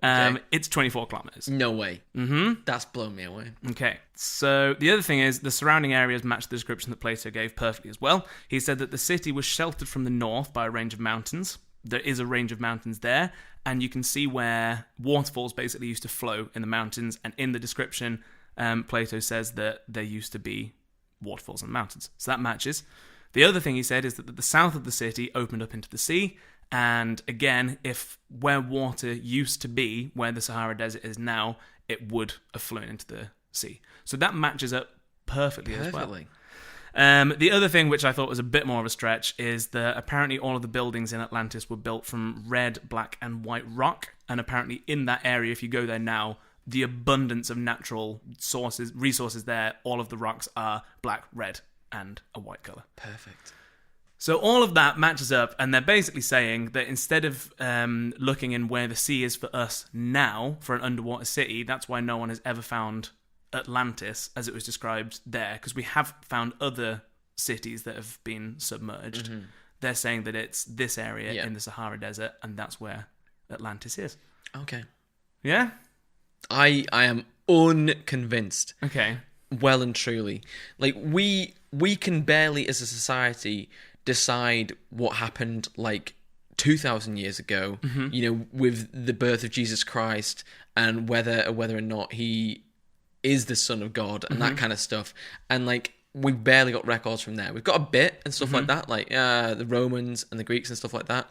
Speaker 2: Okay.
Speaker 1: It's 24 kilometers.
Speaker 2: No way.
Speaker 1: Mm-hmm.
Speaker 2: That's blown me away.
Speaker 1: Okay, so the other thing is the surrounding areas match the description that Plato gave perfectly as well. He said that the city was sheltered from the north by a range of mountains. There is a range of mountains there, and you can see where waterfalls basically used to flow in the mountains, and in the description, Plato says that there used to be waterfalls in the mountains. So that matches. The other thing he said is that the south of the city opened up into the sea, and again, if where water used to be, where the Sahara Desert is now, it would have flown into the sea. So that matches up perfectly as well. The other thing, which I thought was a bit more of a stretch, is that apparently all of the buildings in Atlantis were built from red, black, and white rock, and apparently in that area, if you go there now, the abundance of natural resources there, all of the rocks are black, red, and a white colour.
Speaker 2: Perfect.
Speaker 1: So all of that matches up, and they're basically saying that instead of looking in where the sea is for us now, for an underwater city, that's why no one has ever found Atlantis as it was described there, because we have found other cities that have been submerged. Mm-hmm. They're saying that it's this area in the Sahara Desert, and that's where Atlantis is.
Speaker 2: Okay.
Speaker 1: Yeah?
Speaker 2: I am unconvinced.
Speaker 1: Okay.
Speaker 2: Well and truly. Like, we can barely, as a society, decide what happened, like, 2,000 years ago, with the birth of Jesus Christ, and whether or not he is the Son of God, and that kind of stuff. And, like, we've barely got records from there. We've got a bit and stuff like that, like the Romans and the Greeks and stuff like that.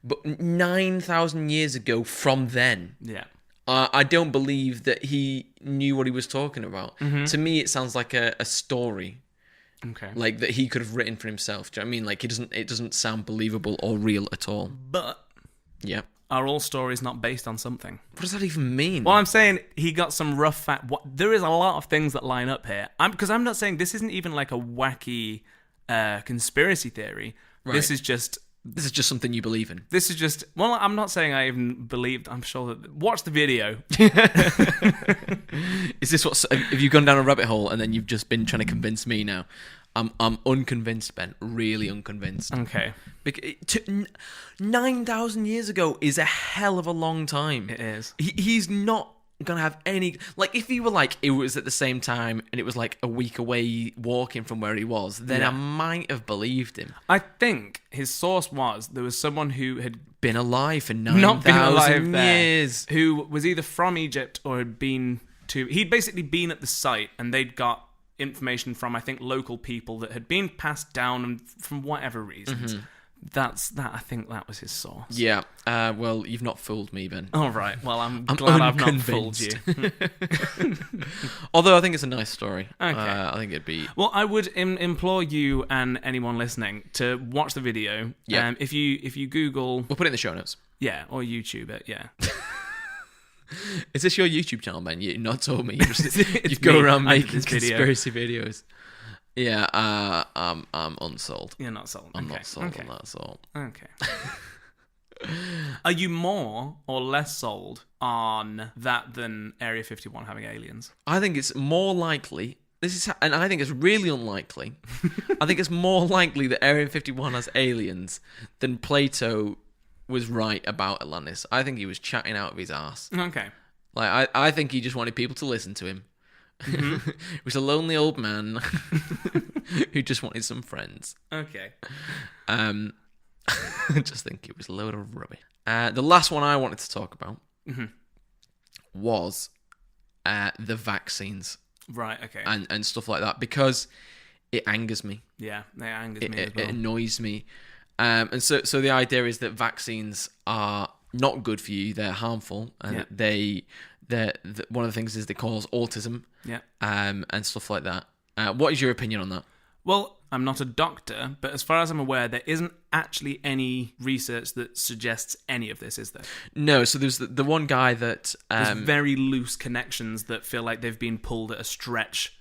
Speaker 2: But 9,000 years ago from then, I don't believe that he knew what he was talking about. To me, it sounds like a story.
Speaker 1: Okay.
Speaker 2: Like that he could have written for himself. Do you know what I mean? Like, it doesn't sound believable or real at all.
Speaker 1: But are all stories not based on something?
Speaker 2: What does that even mean?
Speaker 1: Well, I'm saying he got some rough fact. There is a lot of things that line up here. Because I'm not saying this isn't even like a wacky conspiracy theory.
Speaker 2: Right.
Speaker 1: This is just
Speaker 2: something you believe in.
Speaker 1: This is just... Well, I'm not saying I even believed... I'm sure that... Watch the video.
Speaker 2: Is this what... Have you gone down a rabbit hole and then you've just been trying to convince me now? I'm unconvinced, Ben. Really unconvinced.
Speaker 1: Okay.
Speaker 2: 9,000 years ago is a hell of a long time.
Speaker 1: It is.
Speaker 2: He's not gonna have any... Like, if he were like, it was at the same time and it was like a week away walking from where he was, then I might have believed him.
Speaker 1: I think his source was there was someone who had
Speaker 2: been alive for 9,000 years.
Speaker 1: Who was either from Egypt or had been to... He'd basically been at the site and they'd got information from, I think, local people that had been passed down and from whatever reasons. I think that was his source.
Speaker 2: Yeah. Well, you've not fooled me, Ben.
Speaker 1: All right. Well, I'm glad I've not fooled you.
Speaker 2: Although I think it's a nice story.
Speaker 1: Okay.
Speaker 2: I think it'd be...
Speaker 1: Well, I would implore you and anyone listening to watch the video.
Speaker 2: Yeah.
Speaker 1: If you Google...
Speaker 2: We'll put it in the show notes.
Speaker 1: Yeah, or YouTube it, yeah.
Speaker 2: Is this your YouTube channel, Ben? You've not told me. You go around making conspiracy videos. Yeah, I'm unsold.
Speaker 1: You're not sold.
Speaker 2: I'm not sold on that at all.
Speaker 1: Okay. Are you more or less sold on that than Area 51 having aliens?
Speaker 2: I think it's more likely. And I think it's really unlikely. I think it's more likely that Area 51 has aliens than Plato was right about Atlantis. I think he was chatting out of his ass.
Speaker 1: Okay.
Speaker 2: Like, I think he just wanted people to listen to him. He was a lonely old man who just wanted some friends.
Speaker 1: Okay.
Speaker 2: I just think it was a load of rubbish. The last one I wanted to talk about was the vaccines.
Speaker 1: Right, okay.
Speaker 2: And stuff like that, because it angers me.
Speaker 1: Yeah, it angers me as well.
Speaker 2: It annoys me. And so the idea is that vaccines are not good for you. They're harmful. And one of the things is they cause autism.
Speaker 1: Yeah.
Speaker 2: And stuff like that. What is your opinion on that?
Speaker 1: Well, I'm not a doctor, but as far as I'm aware, there isn't actually any research that suggests any of this, is there?
Speaker 2: No, so there's the one guy that...
Speaker 1: there's very loose connections that feel like they've been pulled at a stretch.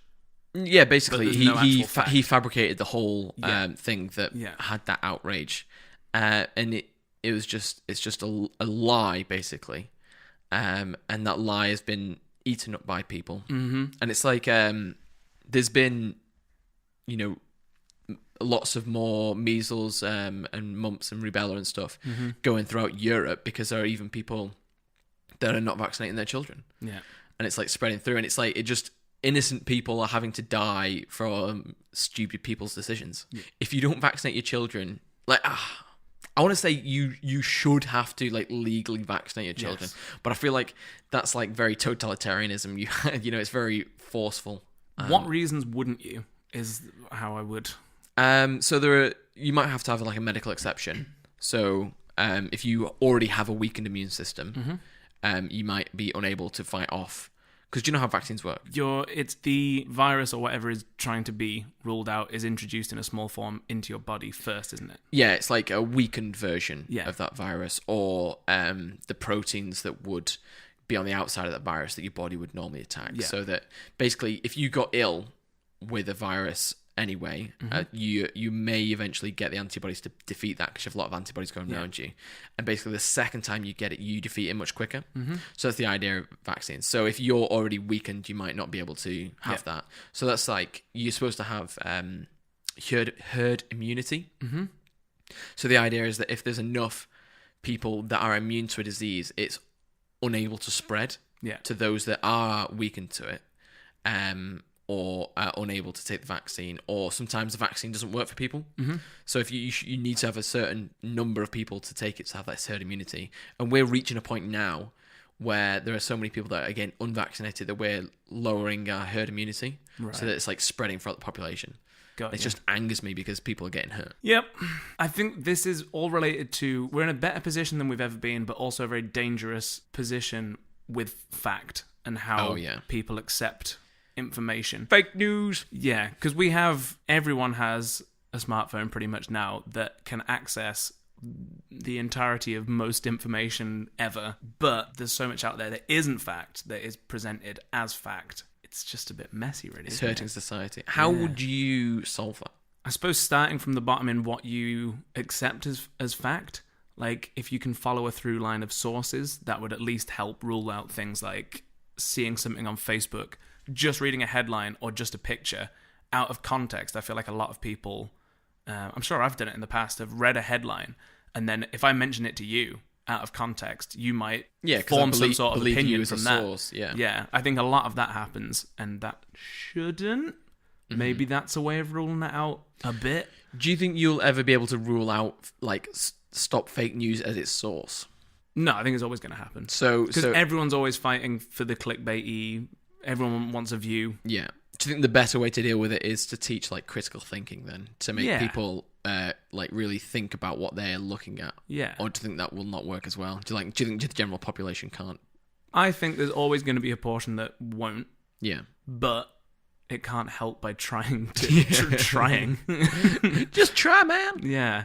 Speaker 2: Yeah, basically, he fabricated the whole
Speaker 1: Yeah.
Speaker 2: thing that had that outrage. And it's just a lie, basically. And that lie has been eaten up by people. Mm-hmm. And it's like, there's been, lots of more measles and mumps and rubella and stuff going throughout Europe, because there are even people that are not vaccinating their children.
Speaker 1: Yeah.
Speaker 2: And it's like spreading through, and it's like innocent people are having to die from stupid people's decisions.
Speaker 1: Yeah.
Speaker 2: If you don't vaccinate your children, like I want to say you should have to like legally vaccinate your children, but I feel like that's like very totalitarianism. You know, it's very forceful.
Speaker 1: What reasons wouldn't you? Is how I would.
Speaker 2: So you might have to have like a medical exception. So if you already have a weakened immune system, you might be unable to fight off. Because do you know how vaccines work?
Speaker 1: It's the virus or whatever is trying to be ruled out is introduced in a small form into your body first, isn't it?
Speaker 2: Yeah, it's like a weakened version of that virus, or the proteins that would be on the outside of that virus that your body would normally attack.
Speaker 1: Yeah.
Speaker 2: So that basically, if you got ill with a virus anyway, you may eventually get the antibodies to defeat that because you have a lot of antibodies going around you. And basically, the second time you get it, you defeat it much quicker. So that's the idea of vaccines. So if you're already weakened, you might not be able to have that. So that's like, you're supposed to have herd immunity. So the idea is that if there's enough people that are immune to a disease, it's unable to spread to those that are weakened to it. Or are unable to take the vaccine, or sometimes the vaccine doesn't work for people. So if you need to have a certain number of people to take it to have that herd immunity, and we're reaching a point now where there are so many people that are again unvaccinated that we're lowering our herd immunity, so that it's like spreading throughout the population. It just angers me because people are getting hurt.
Speaker 1: Yep. I think this is all related to, we're in a better position than we've ever been, but also a very dangerous position with fact and how people accept information.
Speaker 2: Fake news.
Speaker 1: Yeah, because everyone has a smartphone pretty much now that can access the entirety of most information ever, but there's so much out there that isn't fact that is presented as fact. It's just a bit messy, really.
Speaker 2: It's hurting society. How would you solve that?
Speaker 1: I suppose starting from the bottom in what you accept as fact. Like, if you can follow a through line of sources, that would at least help rule out things like seeing something on Facebook, just reading a headline or just a picture out of context. I feel like a lot of people, I'm sure I've done it in the past, have read a headline, and then if I mention it to you out of context, you might form some sort of opinion from that.
Speaker 2: Source.
Speaker 1: Yeah, I think a lot of that happens, and that shouldn't. Maybe that's a way of ruling that out a bit.
Speaker 2: Do you think you'll ever be able to rule out, like, stop fake news at its source?
Speaker 1: No, I think it's always going to happen. Because everyone's always fighting for the clickbaity. Everyone wants a view. Yeah.
Speaker 2: Do you think the better way to deal with it is to teach like critical thinking then? To make people like really think about what they're looking at?
Speaker 1: Yeah.
Speaker 2: Or do you think that will not work as well? Do you think the general population can't?
Speaker 1: I think there's always going to be a portion that won't.
Speaker 2: Yeah.
Speaker 1: But it can't help by trying to trying.
Speaker 2: Just try, man.
Speaker 1: Yeah.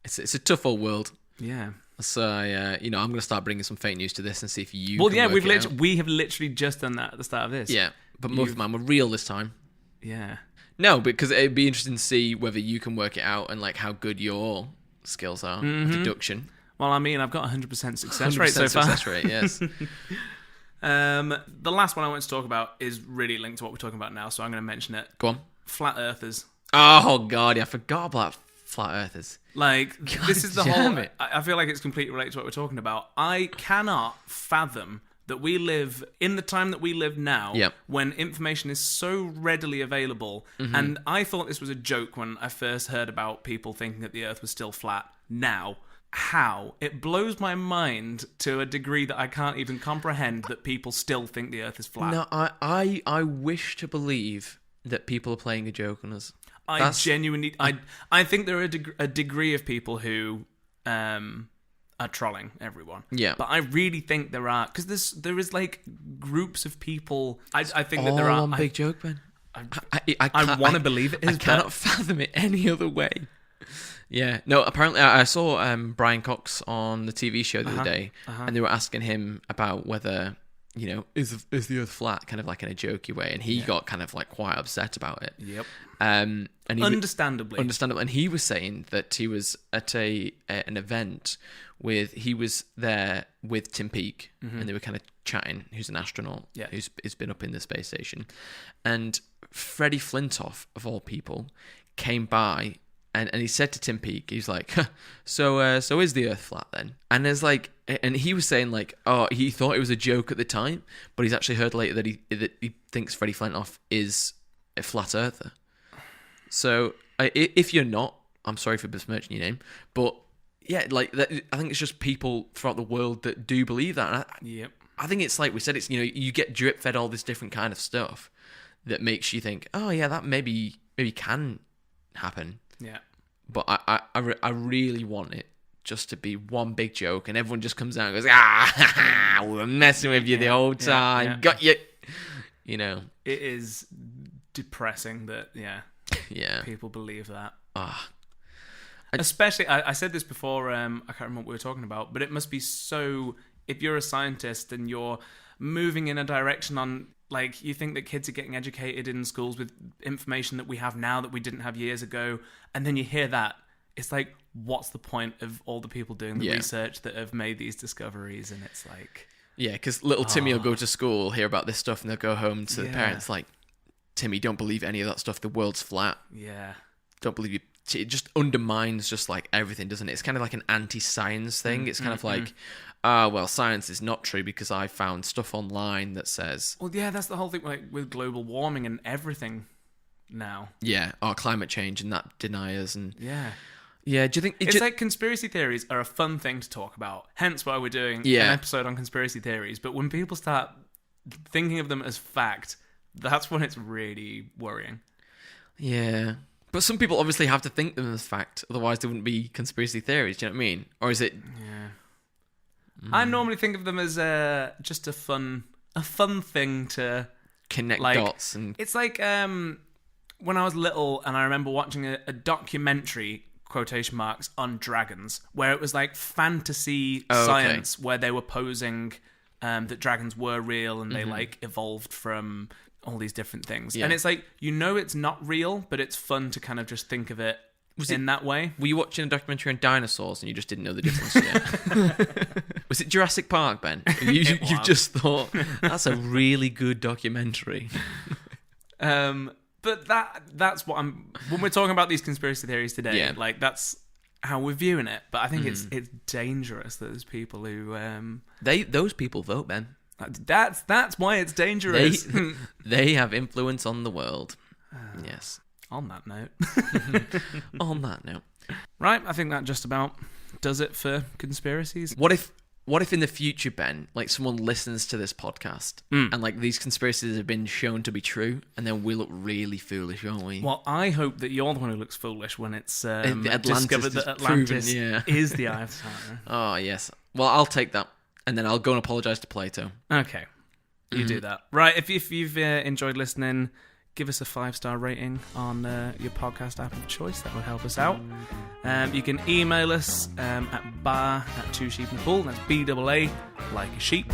Speaker 2: It's a tough old world.
Speaker 1: Yeah.
Speaker 2: So, I'm going to start bringing some fake news to this and see if you can work it out.
Speaker 1: We have literally just done that at the start of this.
Speaker 2: Yeah, but man, we're real this time.
Speaker 1: Yeah.
Speaker 2: No, because it'd be interesting to see whether you can work it out and like how good your skills are of deduction.
Speaker 1: Well, I mean, I've got 100% success rate so far.
Speaker 2: 100% success rate, yes.
Speaker 1: The last one I want to talk about is really linked to what we're talking about now, so I'm going to mention it.
Speaker 2: Go on.
Speaker 1: Flat earthers.
Speaker 2: Oh, God, I forgot about flat earthers.
Speaker 1: Like, God, this is the whole... I feel like it's completely related to what we're talking about. I cannot fathom that we live in the time that we live now, when information is so readily available. And I thought this was a joke when I first heard about people thinking that the earth was still flat. Now, how? It blows my mind to a degree that I can't even comprehend that people still think the earth is flat.
Speaker 2: No, I wish to believe that people are playing a joke on us.
Speaker 1: I genuinely... I think there are a degree of people who are trolling everyone.
Speaker 2: Yeah.
Speaker 1: But I really think there are... Because there is, like, groups of people... I think that there are...
Speaker 2: One big joke, Ben.
Speaker 1: I want to believe it is,
Speaker 2: I cannot fathom it any other way. Yeah. No, apparently I saw Brian Cox on the TV show the other day, and they were asking him about whether... is the earth flat, kind of like in a jokey way, and he got kind of like quite upset about it.
Speaker 1: Yep.
Speaker 2: And
Speaker 1: understandably.
Speaker 2: And he was saying that he was at an event he was there with Tim Peake, and they were kind of chatting, who's an astronaut, who's been up in the space station, and Freddie Flintoff, of all people, came by And he said to Tim Peake, he's like, so is the Earth flat then? And there's like, and he was saying like, oh, he thought it was a joke at the time, but he's actually heard later that he thinks Freddie Flintoff is a flat earther. So if you're not, I'm sorry for besmirching your name, but yeah, like I think it's just people throughout the world that do believe that.
Speaker 1: Yep.
Speaker 2: I think it's like we said, it's, you know, you get drip fed all this different kind of stuff that makes you think, oh yeah, that maybe can happen.
Speaker 1: Yeah.
Speaker 2: But I really want it just to be one big joke, and everyone just comes out and goes, we were messing with you the whole time. Yeah. Got you. You know.
Speaker 1: It is depressing that, people believe that. Especially, I said this before, I can't remember what we were talking about, but it must be so, if you're a scientist and you're moving in a direction on, like, you think that kids are getting educated in schools with information that we have now that we didn't have years ago, and then you hear that, it's like, what's the point of all the people doing the research that have made these discoveries? And it's like...
Speaker 2: Yeah, because little Timmy will go to school, hear about this stuff, and they'll go home to the parents like, Timmy, don't believe any of that stuff, the world's flat.
Speaker 1: Yeah.
Speaker 2: Don't believe you... It just undermines just like everything, doesn't it? It's kind of like an anti-science thing. It's kind of like... well, science is not true because I found stuff online that says...
Speaker 1: Well, yeah, that's the whole thing, like, with global warming and everything now.
Speaker 2: Yeah, climate change and that deniers and...
Speaker 1: Yeah.
Speaker 2: Yeah, do you think...
Speaker 1: It's like conspiracy theories are a fun thing to talk about. Hence why we're doing an episode on conspiracy theories. But when people start thinking of them as fact, that's when it's really worrying.
Speaker 2: Yeah. But some people obviously have to think them as fact, otherwise they wouldn't be conspiracy theories, do you know what I mean? Or is it...
Speaker 1: Yeah. I normally think of them as just a fun thing to
Speaker 2: connect
Speaker 1: like,
Speaker 2: dots. And
Speaker 1: it's like when I was little, and I remember watching a documentary, quotation marks, on dragons, where it was like fantasy science, where they were posing that dragons were real and they like evolved from all these different things. And it's like, you know, it's not real, but it's fun to kind of just think of it in that way.
Speaker 2: Were you watching a documentary on dinosaurs and you just didn't know the difference yet? Was it Jurassic Park, Ben? You just thought, that's a really good documentary.
Speaker 1: But that's what when we're talking about these conspiracy theories today, like, that's how we're viewing it. But I think it's dangerous that there's people who...
Speaker 2: those people vote, Ben.
Speaker 1: That's why it's dangerous.
Speaker 2: They have influence on the world. Yes.
Speaker 1: On that note.
Speaker 2: On that note.
Speaker 1: Right, I think that just about does it for conspiracies.
Speaker 2: What if in the future, Ben, like, someone listens to this podcast and like these conspiracies have been shown to be true, and then we look really foolish, won't we?
Speaker 1: Well, I hope that you're the one who looks foolish when it's discovered that
Speaker 2: Atlantis
Speaker 1: is the Eye of Sauron.
Speaker 2: Oh, yes. Well, I'll take that, and then I'll go and apologise to Plato.
Speaker 1: Okay. You do that. Right, if you've enjoyed listening, give us a 5-star rating on your podcast app of choice. That would help us out. You can email us at bar@twosheepinthepool. That's BAA, like a sheep.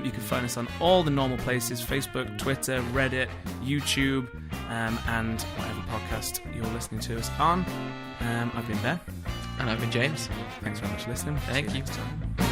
Speaker 1: You can find us on all the normal places: Facebook, Twitter, Reddit, YouTube, and whatever podcast you're listening to us on. I've been Ben.
Speaker 2: And I've been James.
Speaker 1: Thanks very much for listening.
Speaker 2: Thank you.
Speaker 1: Next time.